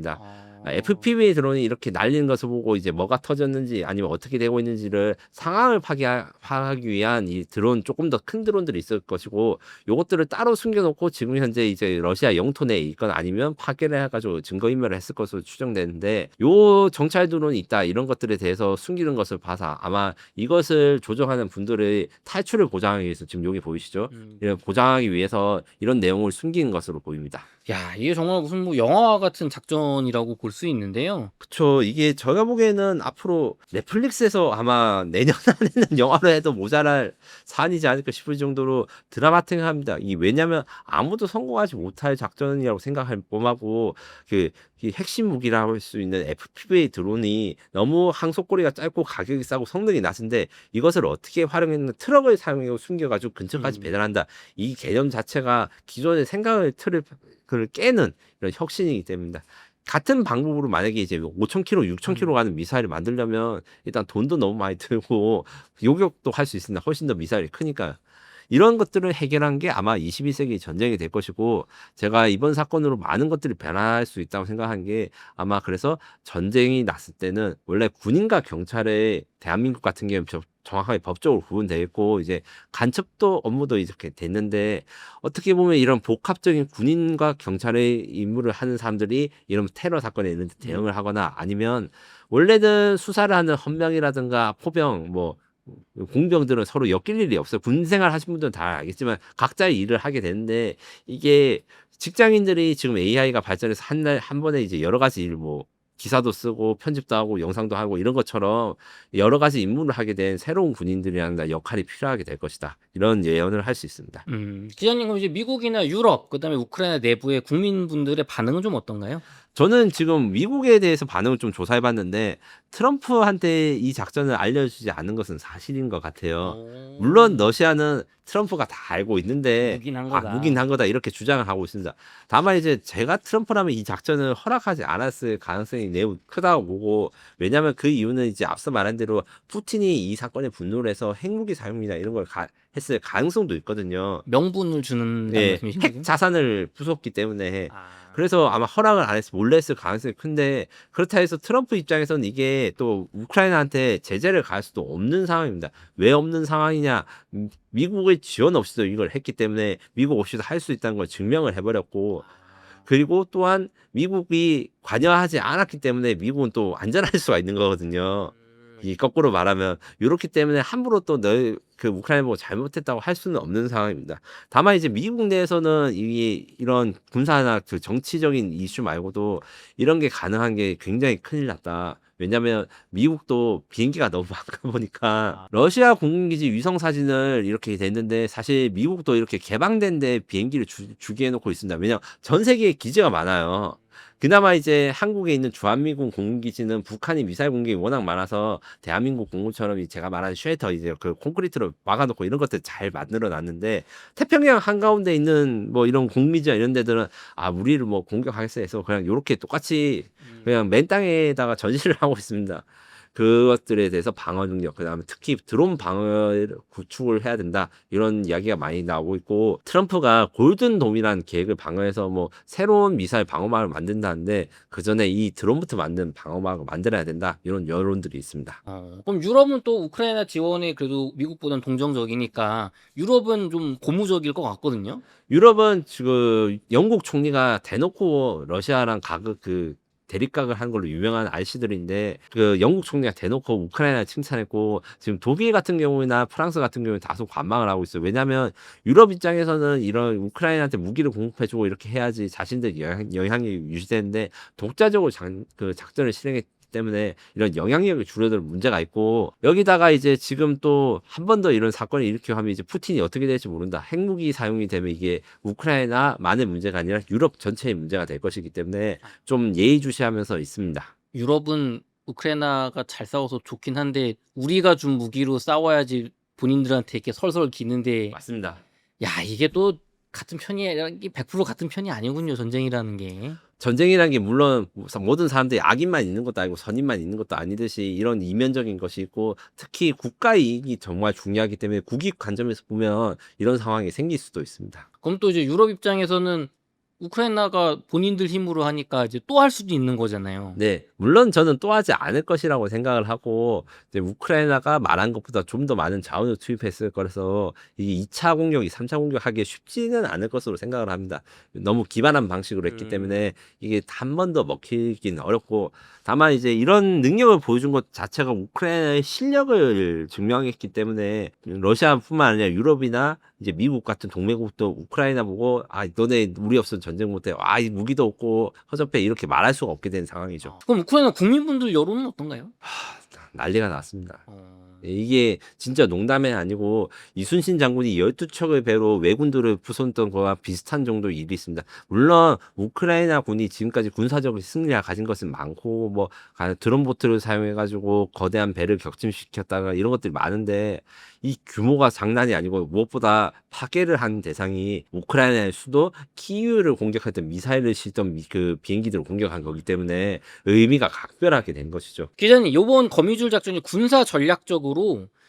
FPV 드론이 이렇게 날리는 것을 보고 이제 뭐가 터졌는지 아니면 어떻게 되고 있는지를 상황을 파악하기 위한 이 드론 조금 더 큰 드론들이 있을 것이고 요것들을 따로 숨겨놓고 지금 현재 이제 러시아 영토 내에 있거나 아니면 파괴를 해가지고 증거인멸을 했을 것으로 추정되는데 요 정찰 드론이 있다 이런 것들에 대해서 숨기는 것을 봐서 아마 이것을 조정하는 분들의 탈출을 보장하기 위해서 지금 여기 보이시죠? 이런 보장하기 위해서 이런 내용을 숨기는 것으로 보입니다. 야, 이게 정말 무슨 뭐 영화 같은 작전이라고 볼 수 있는데요. 그쵸. 이게 제가 보기에는 앞으로 넷플릭스에서 아마 내년 안에는 영화로 해도 모자랄 사안이지 않을까 싶을 정도로 드라마틱합니다. 왜냐면 아무도 성공하지 못할 작전이라고 생각할 뻔하고 이 핵심 무기라고 할 수 있는 FPV 드론이 너무 항속거리가 짧고 가격이 싸고 성능이 낮은데 이것을 어떻게 활용했는 트럭을 사용해 숨겨가지고 근처까지 배달한다. 이 개념 자체가 기존의 생각을 그를 깨는 이런 혁신이기 때문입니다. 같은 방법으로 만약에 이제 5,000km, 6,000km 가는 미사일을 만들려면 일단 돈도 너무 많이 들고 요격도 할 수 있습니다. 훨씬 더 미사일이 크니까요. 이런 것들을 해결한 게 아마 21세기 전쟁이 될 것이고 제가 이번 사건으로 많은 것들이 변할 수 있다고 생각한 게 아마 그래서 전쟁이 났을 때는 원래 군인과 경찰의 대한민국 같은 경우는 정확하게 법적으로 구분되어 있고 이제 간첩도 업무도 이렇게 됐는데 어떻게 보면 이런 복합적인 군인과 경찰의 임무를 하는 사람들이 이런 테러 사건에 이런 데 대응을 하거나 아니면 원래는 수사를 하는 헌병이라든가 포병 뭐 공병들은 서로 엮일 일이 없어요. 군 생활 하신 분들은 다 알겠지만 각자의 일을 하게 되는데 이게 직장인들이 지금 AI가 발전해서 한 번에 이제 여러 가지 일 뭐 기사도 쓰고 편집도 하고 영상도 하고 이런 것처럼 여러 가지 임무를 하게 된 새로운 군인들이라는 역할이 필요하게 될 것이다. 이런 예언을 할 수 있습니다. 기자님, 그럼 이제 미국이나 유럽, 그다음에 우크라이나 내부의 국민분들의 반응은 좀 어떤가요? 저는 지금 미국에 대해서 반응을 좀 조사해 봤는데 트럼프한테 이 작전을 알려주지 않은 것은 사실인 것 같아요. 물론 러시아는 트럼프가 다 알고 있는데 묵인한 거다. 묵인한 거다 이렇게 주장을 하고 있습니다. 다만 이제 제가 트럼프라면 이 작전을 허락하지 않았을 가능성이 매우 크다고 보고 왜냐하면 그 이유는 이제 앞서 말한 대로 푸틴이 이 사건에 분노를 해서 핵무기 사용이나 이런 걸 했을 가능성도 있거든요. 명분을 주는 예, 말씀이신 거죠? 핵 자산을 부쉈기 때문에 아. 그래서 아마 허락을 안 했을 몰래 했을 가능성이 큰데 그렇다 해서 트럼프 입장에서는 이게 또 우크라이나한테 제재를 가할 수도 없는 상황입니다. 왜 없는 상황이냐? 미국의 지원 없이도 이걸 했기 때문에 미국 없이도 할 수 있다는 걸 증명을 해버렸고 그리고 또한 미국이 관여하지 않았기 때문에 미국은 또 안전할 수가 있는 거거든요. 이 거꾸로 말하면 이렇기 때문에 함부로 또 그 우크라이나 보고 잘못했다고 할 수는 없는 상황입니다. 다만 이제 미국 내에서는 이런 군사나 그 정치적인 이슈 말고도 이런 게 가능한 게 굉장히 큰일 났다. 왜냐하면 미국도 비행기가 너무 많다 보니까 러시아 공군기지 위성 사진을 이렇게 됐는데 사실 미국도 이렇게 개방된 데 비행기를 주게 해놓고 있습니다. 왜냐하면 전 세계에 기지가 많아요. 그나마 이제 한국에 있는 주한미군 공군기지는 북한이 미사일 공격이 워낙 많아서 대한민국 공군처럼 제가 말한 쉘터 이제 그 콘크리트로 막아놓고 이런 것들 잘 만들어 놨는데 태평양 한가운데 있는 뭐 이런 공미지나 이런 데들은 우리를 뭐 공격하겠어 해서 그냥 요렇게 똑같이 그냥 맨 땅에다가 전시를 하고 있습니다. 그것들에 대해서 방어 능력, 그다음에 특히 드론 방어를 구축을 해야 된다. 이런 이야기가 많이 나오고 있고 트럼프가 골든돔이라는 계획을 방어해서 뭐 새로운 미사일 방어막을 만든다는데 그 전에 이 드론부터 만든 방어막을 만들어야 된다. 이런 여론들이 있습니다. 그럼 유럽은 또 우크라이나 지원에 그래도 미국보다는 동정적이니까 유럽은 좀 고무적일 것 같거든요. 유럽은 지금 영국 총리가 대놓고 러시아랑 대립각을 한 걸로 유명한 알씨들인데 그 영국 총리가 대놓고 우크라이나를 칭찬했고 지금 독일 같은 경우나 프랑스 같은 경우는 다소 관망을 하고 있어요. 왜냐하면 유럽 입장에서는 이런 우크라이나한테 무기를 공급해주고 이렇게 해야지 자신들 영향력이 유지되는데 독자적으로 작전을 실행했기 때문에 이런 영향력이 줄어들 문제가 있고 여기다가 이제 지금 또 한 번 더 이런 사건을 일으키고 하면 이제 푸틴이 어떻게 될지 모른다. 핵무기 사용이 되면 이게 우크라이나만의 문제가 아니라 유럽 전체의 문제가 될 것이기 때문에 좀 예의주시하면서 있습니다. 유럽은 우크라이나가 잘 싸워서 좋긴 한데 우리가 준 무기로 싸워야지 본인들한테 이렇게 설설 기는데 맞습니다. 야, 이게 또 같은 편이 100% 같은 편이 아니군요, 전쟁이라는 게. 전쟁이라는 게 물론 모든 사람들이 악인만 있는 것도 아니고 선인만 있는 것도 아니듯이 이런 이면적인 것이 있고 특히 국가 이익이 정말 중요하기 때문에 국익 관점에서 보면 이런 상황이 생길 수도 있습니다. 그럼 또 이제 유럽 입장에서는 우크라이나가 본인들 힘으로 하니까 이제 또 할 수도 있는 거잖아요. 네, 물론 저는 또 하지 않을 것이라고 생각을 하고 이제 우크라이나가 말한 것보다 좀 더 많은 자원을 투입했을 거라서 이게 2차 공격이 3차 공격하기 쉽지는 않을 것으로 생각을 합니다. 너무 기반한 방식으로 했기 때문에 이게 한 번 더 먹히긴 어렵고 다만 이제 이런 능력을 보여준 것 자체가 우크라이나의 실력을 증명했기 때문에 러시아뿐만 아니라 유럽이나 이제 미국 같은 동맹국도 우크라이나 보고 너네 우리 없어 전쟁 못해. 이 무기도 없고 허접해 이렇게 말할 수가 없게 된 상황이죠. 그럼 우크라이나 국민분들 여론은 어떤가요? 난리가 났습니다. 어... 이게 진짜 농담이 아니고 이순신 장군이 12척의 배로 왜군들을 부쉈던 거와 비슷한 정도의 일이 있습니다. 물론 우크라이나 군이 지금까지 군사적 승리를 가진 것은 많고 뭐 드론보트를 사용해 가지고 거대한 배를 격침시켰다가 이런 것들이 많은데 이 규모가 장난이 아니고 무엇보다 파괴를 한 대상이 우크라이나의 수도 키이우를 공격했던 미사일을 싣던 그 비행기들을 공격한 거기 때문에 의미가 각별하게 된 것이죠. 기자님, 이번 거미줄 작전이 군사 전략적으로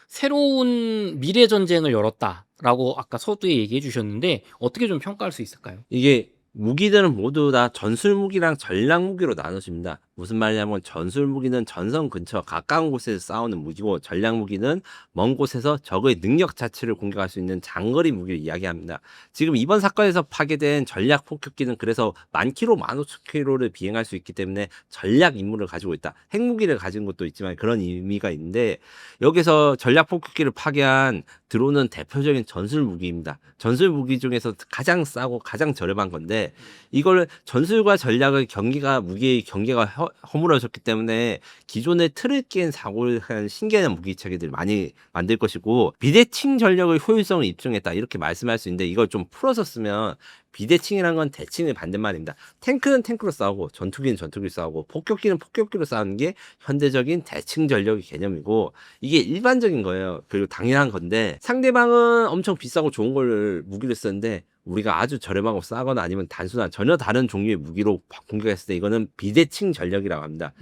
새로운 미래 전쟁을 열었다라고 아까 서두에 얘기해 주셨는데 어떻게 좀 평가할 수 있을까요? 이게 무기들은 모두 다 전술 무기랑 전략 무기로 나눠집니다. 무슨 말이냐면 전술 무기는 전선 근처 가까운 곳에서 싸우는 무기고 전략 무기는 먼 곳에서 적의 능력 자체를 공격할 수 있는 장거리 무기를 이야기합니다. 지금 이번 사건에서 파괴된 전략 폭격기는 그래서 10,000km, 15,000km를 비행할 수 있기 때문에 전략 임무를 가지고 있다. 핵무기를 가진 것도 있지만 그런 의미가 있는데 여기서 전략 폭격기를 파괴한 드론은 대표적인 전술 무기입니다. 전술 무기 중에서 가장 싸고 가장 저렴한 건데 이걸 전술과 전략의 무기의 경계가 허물어졌기 때문에 기존의 틀을 깬 사고를 한 신개념 무기 체계들을 많이 만들 것이고 비대칭 전력의 효율성을 입증했다 이렇게 말씀할 수 있는데 이걸 좀 풀어서 쓰면 비대칭이라는 건 대칭의 반대말입니다. 탱크는 탱크로 싸우고 전투기는 전투기로 싸우고 폭격기는 폭격기로 싸우는 게 현대적인 대칭 전력의 개념이고 이게 일반적인 거예요. 그리고 당연한 건데 상대방은 엄청 비싸고 좋은 걸 무기를 쓰는데 우리가 아주 저렴하고 싸거나 아니면 단순한 전혀 다른 종류의 무기로 공격했을 때 이거는 비대칭 전력이라고 합니다.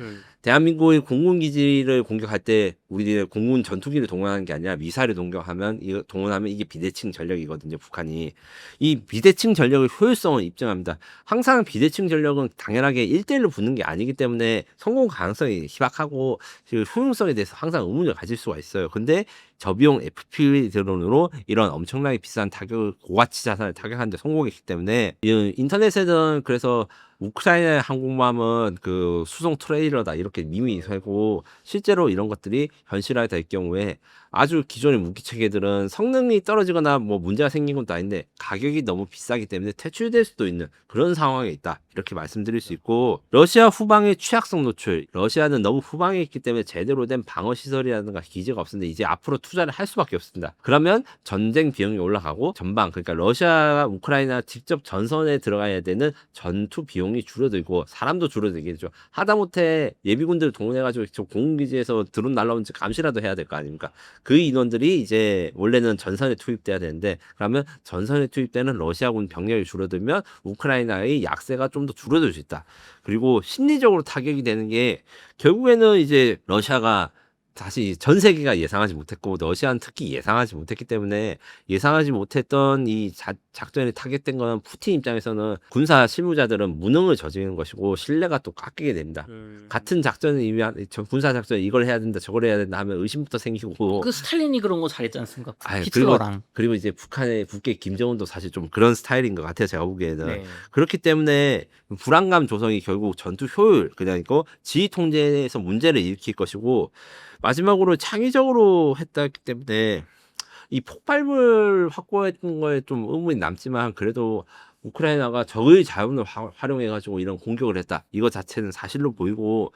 대한민국의 공군기지를 공격할 때 우리는 공군 전투기를 동원하는 게 아니라 미사일을 동원하면 이게 비대칭 전력이거든요. 북한이. 이 비대칭 전력의 효율성을 입증합니다. 항상 비대칭 전력은 당연하게 1대1로 붙는 게 아니기 때문에 성공 가능성이 희박하고 효용성에 대해서 항상 의문을 가질 수가 있어요. 근데 저비용 FPV 드론으로 이런 엄청나게 비싼 고가치 자산을 타격하는데 성공했기 때문에 인터넷에는 그래서 우크라이나 항공모함은 그 수송 트레일러다 이렇게 밈이 살고 실제로 이런 것들이 현실화될 경우에 아주 기존의 무기 체계들은 성능이 떨어지거나 뭐 문제가 생긴 것도 아닌데 가격이 너무 비싸기 때문에 퇴출될 수도 있는 그런 상황에 있다 이렇게 말씀드릴 수 있고 러시아 후방의 취약성 노출 러시아는 너무 후방에 있기 때문에 제대로 된 방어 시설이라든가 기지가 없는데 이제 앞으로 투자를 할 수밖에 없습니다. 그러면 전쟁 비용이 올라가고 전방 그러니까 러시아와 우크라이나 직접 전선에 들어가야 되는 전투 비용이 줄어들고 사람도 줄어들겠죠. 하다못해 예비군들을 동원해가지고 저 공군기지에서 드론 날라오는지 감시라도 해야 될 거 아닙니까? 그 인원들이 이제 원래는 전선에 투입돼야 되는데 그러면 전선에 투입되는 러시아군 병력이 줄어들면 우크라이나의 약세가 좀 더 줄어들 수 있다. 그리고 심리적으로 타격이 되는 게 결국에는 이제 러시아가 다시 전 세계가 예상하지 못했고 러시아는 특히 예상하지 못했기 때문에 예상하지 못했던 이 작전이 타겟된 건 푸틴 입장에서는 군사 실무자들은 무능을 저지르는 것이고 신뢰가 또 깎이게 됩니다. 같은 작전을 군사 작전 이걸 해야 된다 저걸 해야 된다 하면 의심부터 생기고 그 스탈린이 그런 거 잘했지 않습니까? 아유, 히틀러랑. 그리고 이제 북의 김정은도 사실 좀 그런 스타일인 것 같아요. 제가 보기에는. 네. 그렇기 때문에 불안감 조성이 결국 전투 효율 그러니까 지휘 통제에서 문제를 일으킬 것이고 마지막으로 창의적으로 했기 때문에 이 폭발물 확보했던 거에 좀 의문이 남지만 그래도 우크라이나가 적의 자원을 활용해가지고 이런 공격을 했다. 이거 자체는 사실로 보이고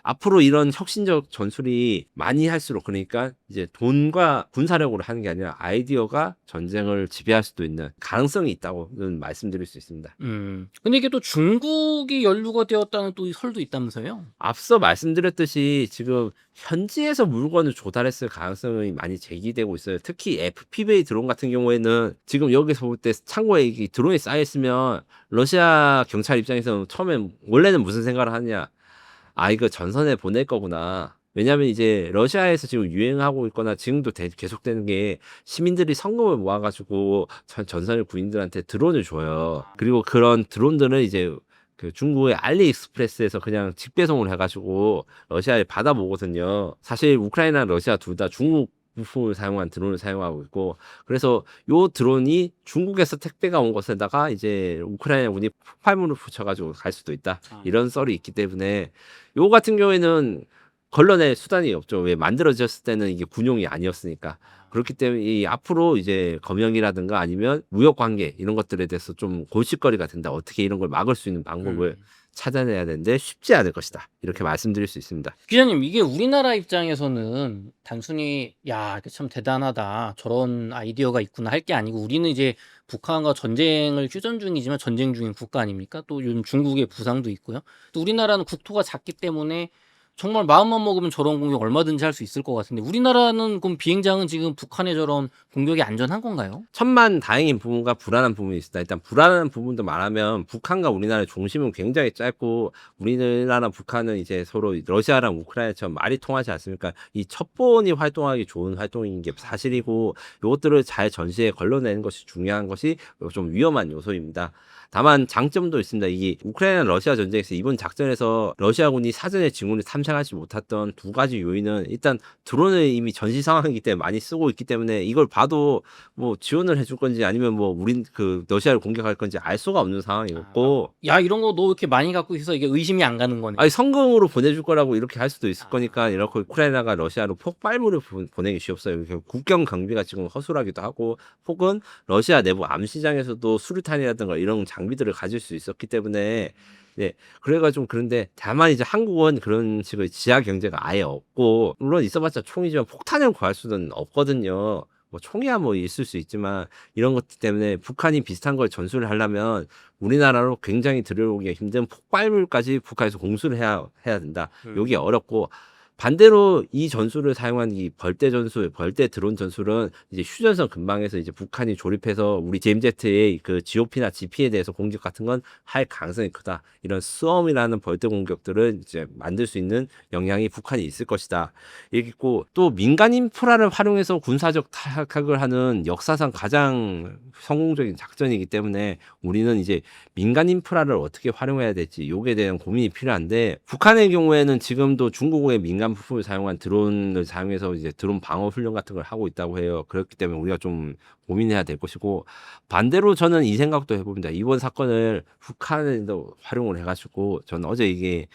앞으로 이런 혁신적 전술이 많이 할수록 그러니까 이제 돈과 군사력으로 하는 게 아니라 아이디어가 전쟁을 지배할 수도 있는 가능성이 있다고는 말씀드릴 수 있습니다. 근데 이게 또 중국이 연루가 되었다는 또 설도 있다면서요? 앞서 말씀드렸듯이 지금 현지에서 물건을 조달했을 가능성이 많이 제기되고 있어요. 특히 FPV 드론 같은 경우에는 지금 여기서 볼 때 창고에 이 드론이 쌓여 있으면 러시아 경찰 입장에서는 처음에 원래는 무슨 생각을 하느냐? 이거 전선에 보낼 거구나. 왜냐하면 이제 러시아에서 지금 유행하고 있거나 지금도 계속되는 게 시민들이 성금을 모아가지고 전선의 군인들한테 드론을 줘요. 그리고 그런 드론들은 이제 그 중국의 알리익스프레스에서 그냥 직배송을 해가지고 러시아에 받아보거든요. 사실 우크라이나, 러시아 둘 다 중국 부품을 사용한 드론을 사용하고 있고 그래서 요 드론이 중국에서 택배가 온 것에다가 이제 우크라이나 군이 폭발물을 붙여가지고 갈 수도 있다 이런 썰이 있기 때문에 요 같은 경우에는 걸러낼 수단이 없죠. 왜 만들어졌을 때는 이게 군용이 아니었으니까 그렇기 때문에 이 앞으로 이제 검역이라든가 아니면 무역 관계 이런 것들에 대해서 좀 골칫거리가 된다. 어떻게 이런 걸 막을 수 있는 방법을 찾아내야 되는데 쉽지 않을 것이다. 이렇게 말씀드릴 수 있습니다. 기자님, 이게 우리나라 입장에서는 단순히 야, 이게 참 대단하다. 저런 아이디어가 있구나 할 게 아니고 우리는 이제 북한과 전쟁을 휴전 중이지만 전쟁 중인 국가 아닙니까? 또 요즘 중국의 부상도 있고요. 또 우리나라는 국토가 작기 때문에 정말 마음만 먹으면 저런 공격 얼마든지 할 수 있을 것 같은데 우리나라는 그럼 비행장은 지금 북한의 저런 공격이 안전한 건가요? 천만 다행인 부분과 불안한 부분이 있습니다. 일단 불안한 부분도 말하면 북한과 우리나라의 중심은 굉장히 짧고 우리나라 북한은 이제 서로 러시아랑 우크라이나처럼 말이 통하지 않습니까? 이 첩보원이 활동하기 좋은 활동인 게 사실이고 이것들을 잘 전시에 걸러내는 것이 중요한 것이 좀 위험한 요소입니다. 다만 장점도 있습니다. 이게 우크라이나 러시아 전쟁에서 이번 작전에서 러시아군이 사전에 징후를 탐색하지 못했던 두 가지 요인은 일단 드론을 이미 전시 상황이기 때문에 많이 쓰고 있기 때문에 이걸 봐도 뭐 지원을 해줄 건지 아니면 뭐 우린 그 러시아를 공격할 건지 알 수가 없는 상황이었고 야, 이런 거 너 이렇게 많이 갖고 있어 이게 의심이 안 가는 거네. 아니 성금으로 보내줄 거라고 이렇게 할 수도 있을 아. 거니까 이렇게 우크라이나가 러시아로 폭발물을 보내기 쉽어요. 이렇게 국경 경비가 지금 허술하기도 하고 혹은 러시아 내부 암시장에서도 수류탄이라든가 이런 장비들을 가질 수 있었기 때문에 네, 그래가지고 그런데 다만 이제 한국은 그런 식의 지하 경제가 아예 없고 물론 있어봤자 총이지만 폭탄을 구할 수는 없거든요. 뭐 총이야 뭐 있을 수 있지만 이런 것들 때문에 북한이 비슷한 걸 전술을 하려면 우리나라로 굉장히 들여오기 힘든 폭발물까지 북한에서 공수를 해야 된다. 여기 어렵고 반대로 이 전술을 사용한 이 벌떼 전술, 벌떼 드론 전술은 이제 휴전선 근방에서 이제 북한이 조립해서 우리 GMZ의 그 GOP나 GP에 대해서 공격 같은 건 할 가능성이 크다. 이런 스웜이라는 벌떼 공격들을 이제 만들 수 있는 영향이 북한이 있을 것이다. 이렇게 있고 또 민간 인프라를 활용해서 군사적 타격을 하는 역사상 가장 성공적인 작전이기 때문에 우리는 이제 민간 인프라를 어떻게 활용해야 될지 요게 대한 고민이 필요한데 북한의 경우에는 지금도 중국의 민간 부품을 사용한 드론을 사용해서 이제 드론 방어 훈련 같은 걸 하고 있다고 해요. 그렇기 때문에 우리가 좀 고민해야 될 것이고 반대로 저는 이 생각도 해봅니다. 이번 사건을 북한에도 활용을 해가지고 저는 어제 이게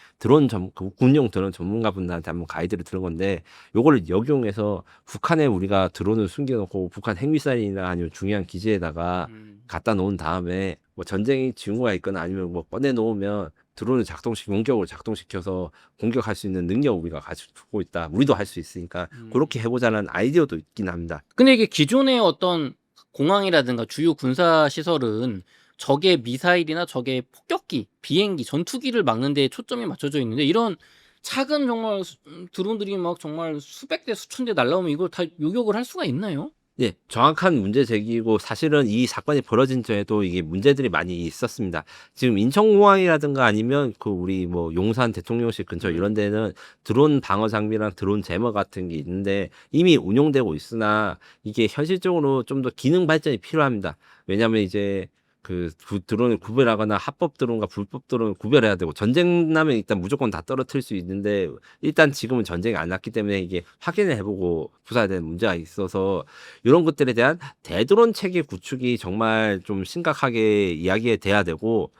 그 군용 드론 전문가분들한테 한번 가이드를 들은 건데 요거를 역용해서 북한에 우리가 드론을 숨겨놓고 북한 핵미사일이나 아니면 중요한 기지에다가 갖다 놓은 다음에 뭐 전쟁이 징후가 있거나 아니면 뭐 꺼내 놓으면 드론을 원격으로 작동시켜서 공격할 수 있는 능력 우리가 가지고 있다. 우리도 할 수 있으니까 그렇게 해보자는 아이디어도 있긴 합니다. 근데 이게 기존의 어떤 공항이라든가 주요 군사 시설은 적의 미사일이나 적의 폭격기, 비행기, 전투기를 막는 데 초점이 맞춰져 있는데 이런 작은 정말 드론들이 막 정말 수백 대 수천 대 날라오면 이걸 다 요격을 할 수가 있나요? 예, 정확한 문제 제기고 사실은 이 사건이 벌어진 전에도 이게 문제들이 많이 있었습니다. 지금 인천공항이라든가 아니면 그 우리 뭐 용산 대통령실 근처 이런 데는 드론 방어 장비랑 드론 제머 같은 게 있는데 이미 운용되고 있으나 이게 현실적으로 좀 더 기능 발전이 필요합니다. 왜냐하면 이제 그 드론을 구별하거나 합법 드론과 불법 드론을 구별해야 되고 전쟁 나면 일단 무조건 다 떨어뜨릴 수 있는데 일단 지금은 전쟁이 안 났기 때문에 이게 확인을 해보고 부사야 되는 문제가 있어서 이런 것들에 대한 대드론 체계 구축이 정말 좀 심각하게 이야기에 돼야 되고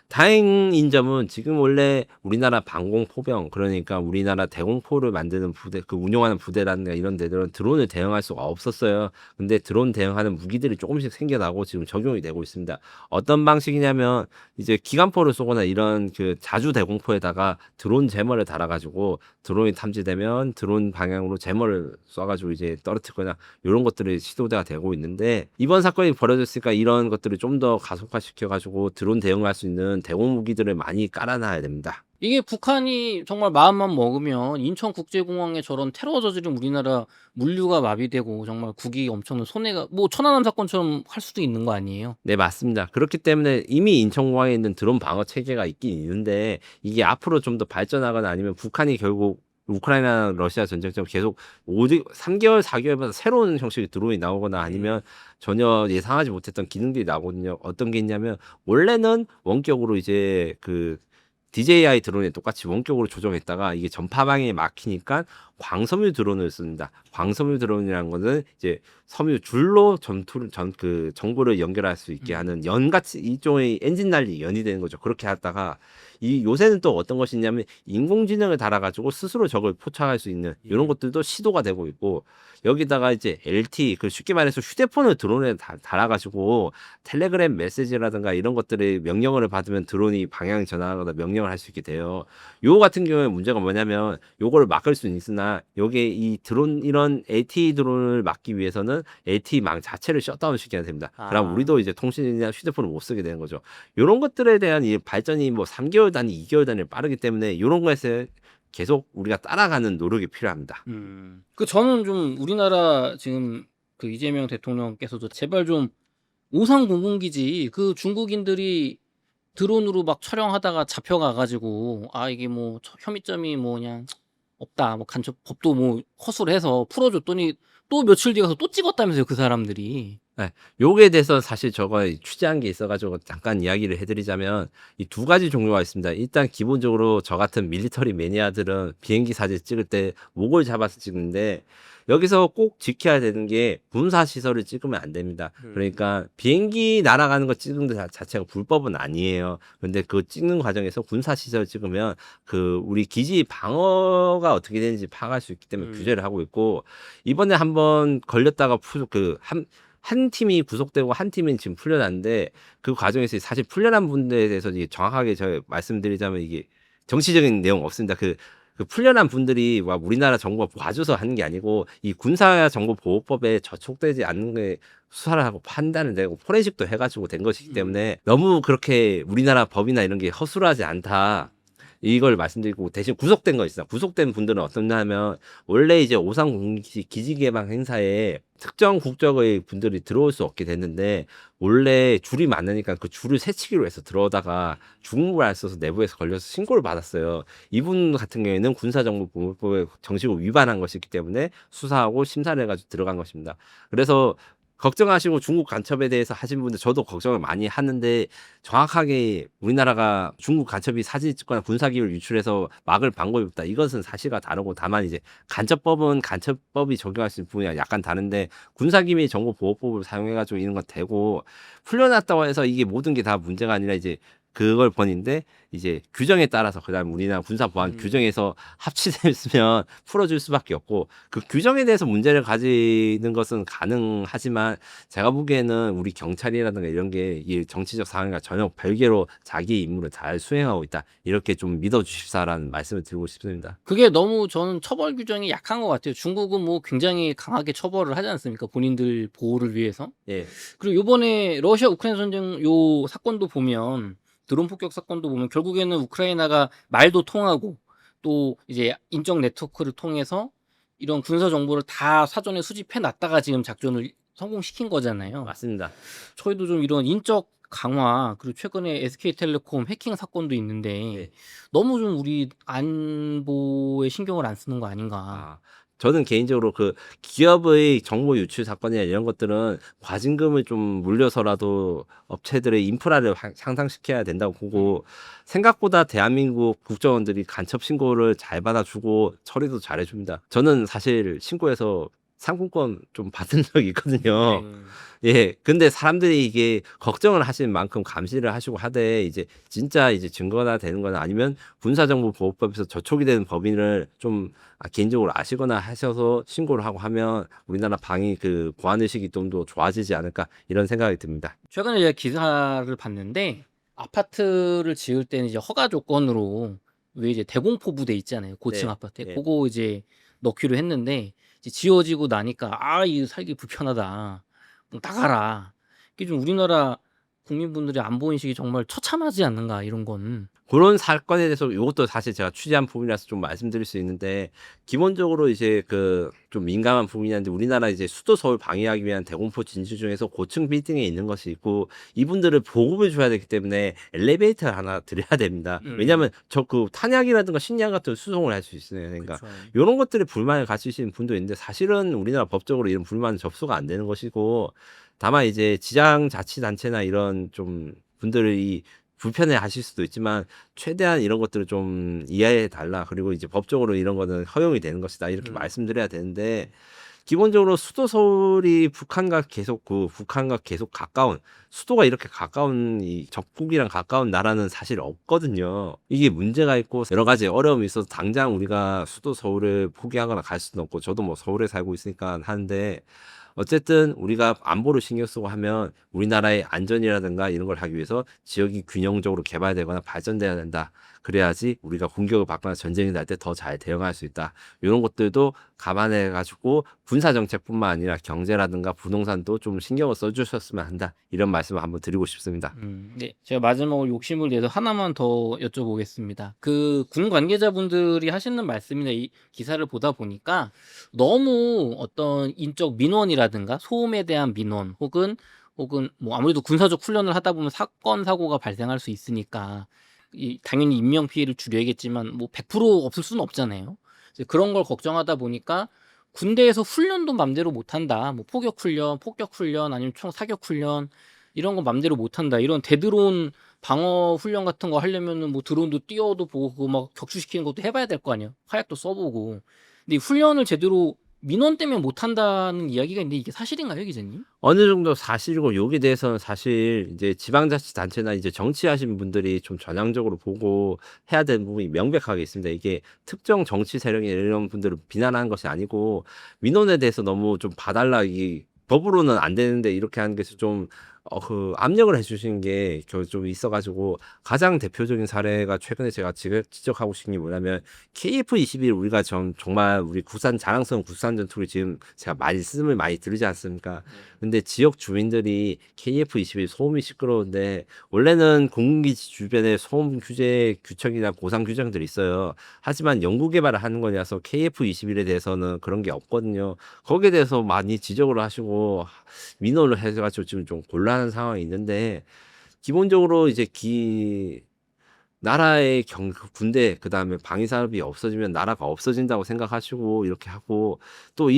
다행인 점은 지금 원래 우리나라 방공포병 그러니까 우리나라 대공포를 만드는 부대 그 운용하는 부대라든가 이런 데들은 드론을 대응할 수가 없었어요. 근데 드론 대응하는 무기들이 조금씩 생겨나고 지금 적용이 되고 있습니다. 어떤 방식이냐면 이제 기관포를 쏘거나 이런 그 자주 대공포에다가 드론 제머를 달아가지고 드론이 탐지되면 드론 방향으로 제머를 쏴가지고 이제 떨어뜨리거나 이런 것들이 시도가 되고 있는데 이번 사건이 벌어졌으니까 이런 것들을 좀 더 가속화시켜가지고 드론 대응할 수 있는 대공 무기들을 많이 깔아놔야 됩니다. 이게 북한이 정말 마음만 먹으면 인천국제공항에 저런 테러 저지른 우리나라 물류가 마비되고 정말 국익이 엄청난 손해가 뭐 천안함 사건처럼 할 수도 있는 거 아니에요? 네, 맞습니다. 그렇기 때문에 이미 인천공항에 있는 드론 방어 체계가 있긴 있는데 이게 앞으로 좀 더 발전하거나 아니면 북한이 결국 우크라이나 러시아 전쟁처럼 계속 3개월, 4개월마다 새로운 형식의 드론이 나오거나 아니면 전혀 예상하지 못했던 기능들이 나오거든요. 어떤 게 있냐면 원래는 원격으로 이제 그 DJI 드론에 똑같이 원격으로 조정했다가 이게 전파 방향이 막히니까 광섬유 드론을 씁니다. 광섬유 드론이라는 거는 이제 섬유 줄로 그 정보를 연결할 수 있게 하는 연같이 일종의 엔진 날리 연이 되는 거죠. 그렇게 하다가 이 요새는 또 어떤 것이 있냐면 인공지능을 달아가지고 스스로 적을 포착할 수 있는 이런 것들도 시도가 되고 있고 여기다가 이제 LT 그 쉽게 말해서 휴대폰을 드론에 달아가지고 텔레그램 메시지라든가 이런 것들의 명령어를 받으면 드론이 방향 전환하거나 명령을 할 수 있게 돼요. 요 같은 경우에 문제가 뭐냐면 요거를 막을 수는 있으나 요게 이 드론 이런 LTE 드론을 막기 위해서는 LTE 망 자체를 셧다운 시켜야 됩니다. 그럼 우리도 이제 통신이나 휴대폰을 못 쓰게 되는 거죠. 요런 것들에 대한 이 발전이 뭐 3개월 단위, 2개월 단위 빠르기 때문에 요런 거에서 계속 우리가 따라가는 노력이 필요합니다. 그 저는 좀 우리나라 지금 그 이재명 대통령께서도 제발 좀 오상 공군기지 그 중국인들이 드론으로 막 촬영하다가 잡혀가가지고 아 이게 뭐 혐의점이 뭐 그냥 없다 뭐 간첩 법도 뭐 허술을 해서 풀어줬더니 또 며칠 뒤에 가서 또 찍었다면서요 그 사람들이. 네, 요게 대해서 사실 저거 취재한 게 있어가지고 잠깐 이야기를 해드리자면 이 두 가지 종류가 있습니다. 일단 기본적으로 저 같은 밀리터리 매니아들은 비행기 사진 찍을 때 목을 잡아서 찍는데 여기서 꼭 지켜야 되는 게 군사 시설을 찍으면 안 됩니다. 그러니까 비행기 날아가는 거 찍는 것 자체가 불법은 아니에요. 그런데 그 찍는 과정에서 군사 시설 찍으면 그 우리 기지 방어가 어떻게 되는지 파악할 수 있기 때문에 규제를 하고 있고 이번에 한번 걸렸다가 한 팀이 구속되고 한 팀은 지금 풀려났는데 그 과정에서 사실 풀려난 분들에 대해서 이게 정확하게 저 말씀드리자면 이게 정치적인 내용 없습니다. 그 풀려난 분들이 와 우리나라 정부가 봐줘서 하는 게 아니고 이 군사정보보호법에 저촉되지 않는 게 수사를 하고 판단을 내고 포렌식도 해가지고 된 것이기 때문에 너무 그렇게 우리나라 법이나 이런 게 허술하지 않다. 이걸 말씀드리고 대신 구속된 거 있어요. 구속된 분들은 어떻냐면 원래 이제 오상공기 기지개방 행사에 특정 국적의 분들이 들어올 수 없게 됐는데 원래 줄이 많으니까 그 줄을 세치기로 해서 들어오다가 중국을 안 써서 내부에서 걸려서 신고를 받았어요. 이분 같은 경우에는 군사정보보호법에 정식으로 위반한 것이기 때문에 수사하고 심사를 해가지고 들어간 것입니다. 그래서 걱정하시고 중국 간첩에 대해서 하신 분들 저도 걱정을 많이 하는데 정확하게 우리나라가 중국 간첩이 사진 찍거나 군사기를 유출해서 막을 방법이 없다. 이것은 사실과 다르고 다만 이제 간첩법은 간첩법이 적용할 수 있는 부분이 약간 다른데 군사기밀 정보보호법을 사용해가지고 이런 건 되고 풀려났다고 해서 이게 모든 게 다 문제가 아니라 이제 그걸 번인데 이제 규정에 따라서 그다음 우리나라 군사보안 규정에서 합치됐으면 풀어줄 수밖에 없고 그 규정에 대해서 문제를 가지는 것은 가능하지만 제가 보기에는 우리 경찰이라든가 이런 게 이 정치적 상황과 전혀 별개로 자기 임무를 잘 수행하고 있다 이렇게 좀 믿어주십사라는 말씀을 드리고 싶습니다. 그게 너무 저는 처벌 규정이 약한 것 같아요. 중국은 뭐 굉장히 강하게 처벌을 하지 않습니까? 본인들 보호를 위해서. 예, 그리고 요번에 러시아 우크라이나 전쟁 요 사건도 보면 드론 폭격 사건도 보면 결국에는 우크라이나가 말도 통하고 또 이제 인적 네트워크를 통해서 이런 군사 정보를 다 사전에 수집해 놨다가 지금 작전을 성공시킨 거잖아요. 맞습니다. 저희도 좀 이런 인적 강화 그리고 최근에 SK텔레콤 해킹 사건도 있는데 네. 너무 좀 우리 안보에 신경을 안 쓰는 거 아닌가. 아, 저는 개인적으로 그 기업의 정보 유출 사건이나 이런 것들은 과징금을 좀 물려서라도 업체들의 인프라를 향상시켜야 된다고 보고 생각보다 대한민국 국정원들이 간첩 신고를 잘 받아주고 처리도 잘해줍니다. 저는 사실 신고해서 상품권 좀 받은 적이 있거든요. 예, 근데 사람들이 이게 걱정을 하시는 만큼 감시를 하시고 하되 이제 진짜 이제 증거가 되는 거나 아니면 군사정보보호법에서 저촉이 되는 법인을 좀 개인적으로 아시거나 하셔서 신고를 하고 하면 우리나라 방위 그 보안 의식이 좀 더 좋아지지 않을까 이런 생각이 듭니다. 최근에 제가 기사를 봤는데 아파트를 지을 때는 이제 허가 조건으로 왜 이제 대공포 부대 있잖아요. 고층 네, 아파트에 네. 그거 이제 넣기로 했는데 이제 지어지고 나니까 아 이거 살기 불편하다. 뭐 나가라. 이게 좀 우리나라 국민분들의 안보 인식이 정말 처참하지 않는가 이런 건. 그런 사건에 대해서 이것도 사실 제가 취재한 부분이라서 좀 말씀드릴 수 있는데 기본적으로 이제 그 좀 민감한 부분이었는데 우리나라 이제 수도 서울 방위하기 위한 대공포 진주 중에서 고층 빌딩에 있는 것이 있고 이분들을 보급을 줘야 되기 때문에 엘리베이터를 하나 드려야 됩니다. 왜냐하면 저 그 탄약이라든가 식량 같은 걸 수송을 할 수 있어요. 그러니까 이런 것들에 불만을 가지시는 분도 있는데 사실은 우리나라 법적으로 이런 불만은 접수가 안 되는 것이고 다만 이제 지방자치단체나 이런 좀 분들이 불편해 하실 수도 있지만 최대한 이런 것들을 좀 이해해 달라. 그리고 이제 법적으로 이런 거는 허용이 되는 것이다. 이렇게 말씀드려야 되는데 기본적으로 수도 서울이 북한과 계속 가까운 수도가 이렇게 가까운 이 적국이랑 가까운 나라는 사실 없거든요. 이게 문제가 있고 여러 가지 어려움이 있어서 당장 우리가 수도 서울을 포기하거나 갈 수는 없고 저도 뭐 서울에 살고 있으니까 하는데 어쨌든 우리가 안보를 신경 쓰고 하면 우리나라의 안전이라든가 이런 걸 하기 위해서 지역이 균형적으로 개발되거나 발전돼야 된다. 그래야지 우리가 공격을 받거나 전쟁이 날 때 더 잘 대응할 수 있다. 이런 것들도 감안해 가지고 군사 정책뿐만 아니라 경제라든가 부동산도 좀 신경을 써주셨으면 한다. 이런 말씀을 한번 드리고 싶습니다. 네. 제가 마지막으로 욕심을 내서 하나만 더 여쭤보겠습니다. 그 군 관계자분들이 하시는 말씀이나 이 기사를 보다 보니까 너무 어떤 인적 민원이라든가 소음에 대한 민원 혹은 뭐 아무래도 군사적 훈련을 하다 보면 사건 사고가 발생할 수 있으니까 당연히 인명 피해를 줄여야겠지만 뭐 100% 없을 수는 없잖아요. 이제 그런 걸 걱정하다 보니까 군대에서 훈련도 맘대로 못 한다. 뭐 포격 훈련, 폭격 훈련 아니면 총 사격 훈련 이런 거 맘대로 못 한다. 이런 대드론 방어 훈련 같은 거 하려면은 뭐 드론도 띄워도 보고 그거 막 격추시키는 것도 해봐야 될 거 아니에요. 화약도 써보고. 근데 이 훈련을 제대로 민원 때문에 못 한다는 이야기가 있는데 이게 사실인가요, 기자님? 어느 정도 사실이고 여기에 대해서는 사실 이제 지방자치단체나 이제 정치하신 분들이 좀 전향적으로 보고 해야 되는 부분이 명백하게 있습니다. 이게 특정 정치 세력이 이런 분들을 비난하는 것이 아니고 민원에 대해서 너무 좀 봐달라 이 법으로는 안 되는데 이렇게 하는 게 좀 압력을 해주시는 게 좀 있어가지고 가장 대표적인 사례가 최근에 제가 지적하고 싶은 게 뭐냐면 KF-21 우리가 정말 우리 자랑스러운 국산 전투기 지금 제가 말씀을 많이 들으지 않습니까? 근데 지역 주민들이 KF-21 소음이 시끄러운데 원래는 공군기지 주변에 소음 규제 규칙이나 보상 규정들이 있어요. 하지만 연구 개발을 하는 거라서 KF-21에 대해서는 그런 게 없거든요. 거기에 대해서 많이 지적을 하시고 민원을 해가지고 지금 좀 곤란한 상황이 있는데 기본적으로 이제 나라의 군대 그다음에 방위 산업이 없어지면 나라가 없어진다고 생각하시고 이렇게 하고 또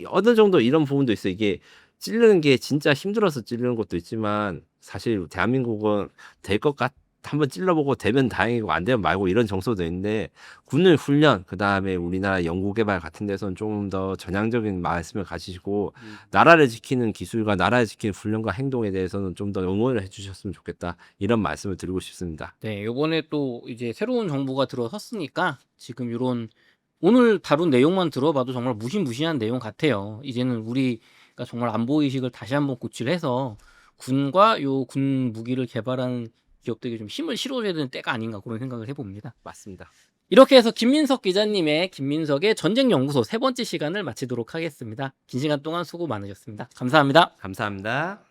어느 정도 이런 부분도 있어요. 이게 찌르는 게 진짜 힘들어서 찌르는 것도 있지만 사실 대한민국은 될 것 한번 찔러보고 되면 다행이고 안 되면 말고 이런 정서도 있는데 군의 훈련 그다음에 우리나라 연구개발 같은 데서는 좀 더 전향적인 말씀을 가지시고 나라를 지키는 기술과 나라를 지키는 훈련과 행동에 대해서는 좀 더 응원을 해주셨으면 좋겠다 이런 말씀을 드리고 싶습니다. 네, 요번에 또 이제 새로운 정부가 들어섰으니까 지금 요런 오늘 다룬 내용만 들어봐도 정말 무시무시한 내용 같아요. 이제는 우리가 정말 안보 의식을 다시 한번 고취해서 군과 요 군 무기를 개발하는 기업들에게 좀 힘을 실어줘야 되는 때가 아닌가 그런 생각을 해봅니다. 맞습니다. 이렇게 해서 김민석 기자님의 김민석의 전쟁연구소 세 번째 시간을 마치도록 하겠습니다. 긴 시간 동안 수고 많으셨습니다. 감사합니다. 감사합니다.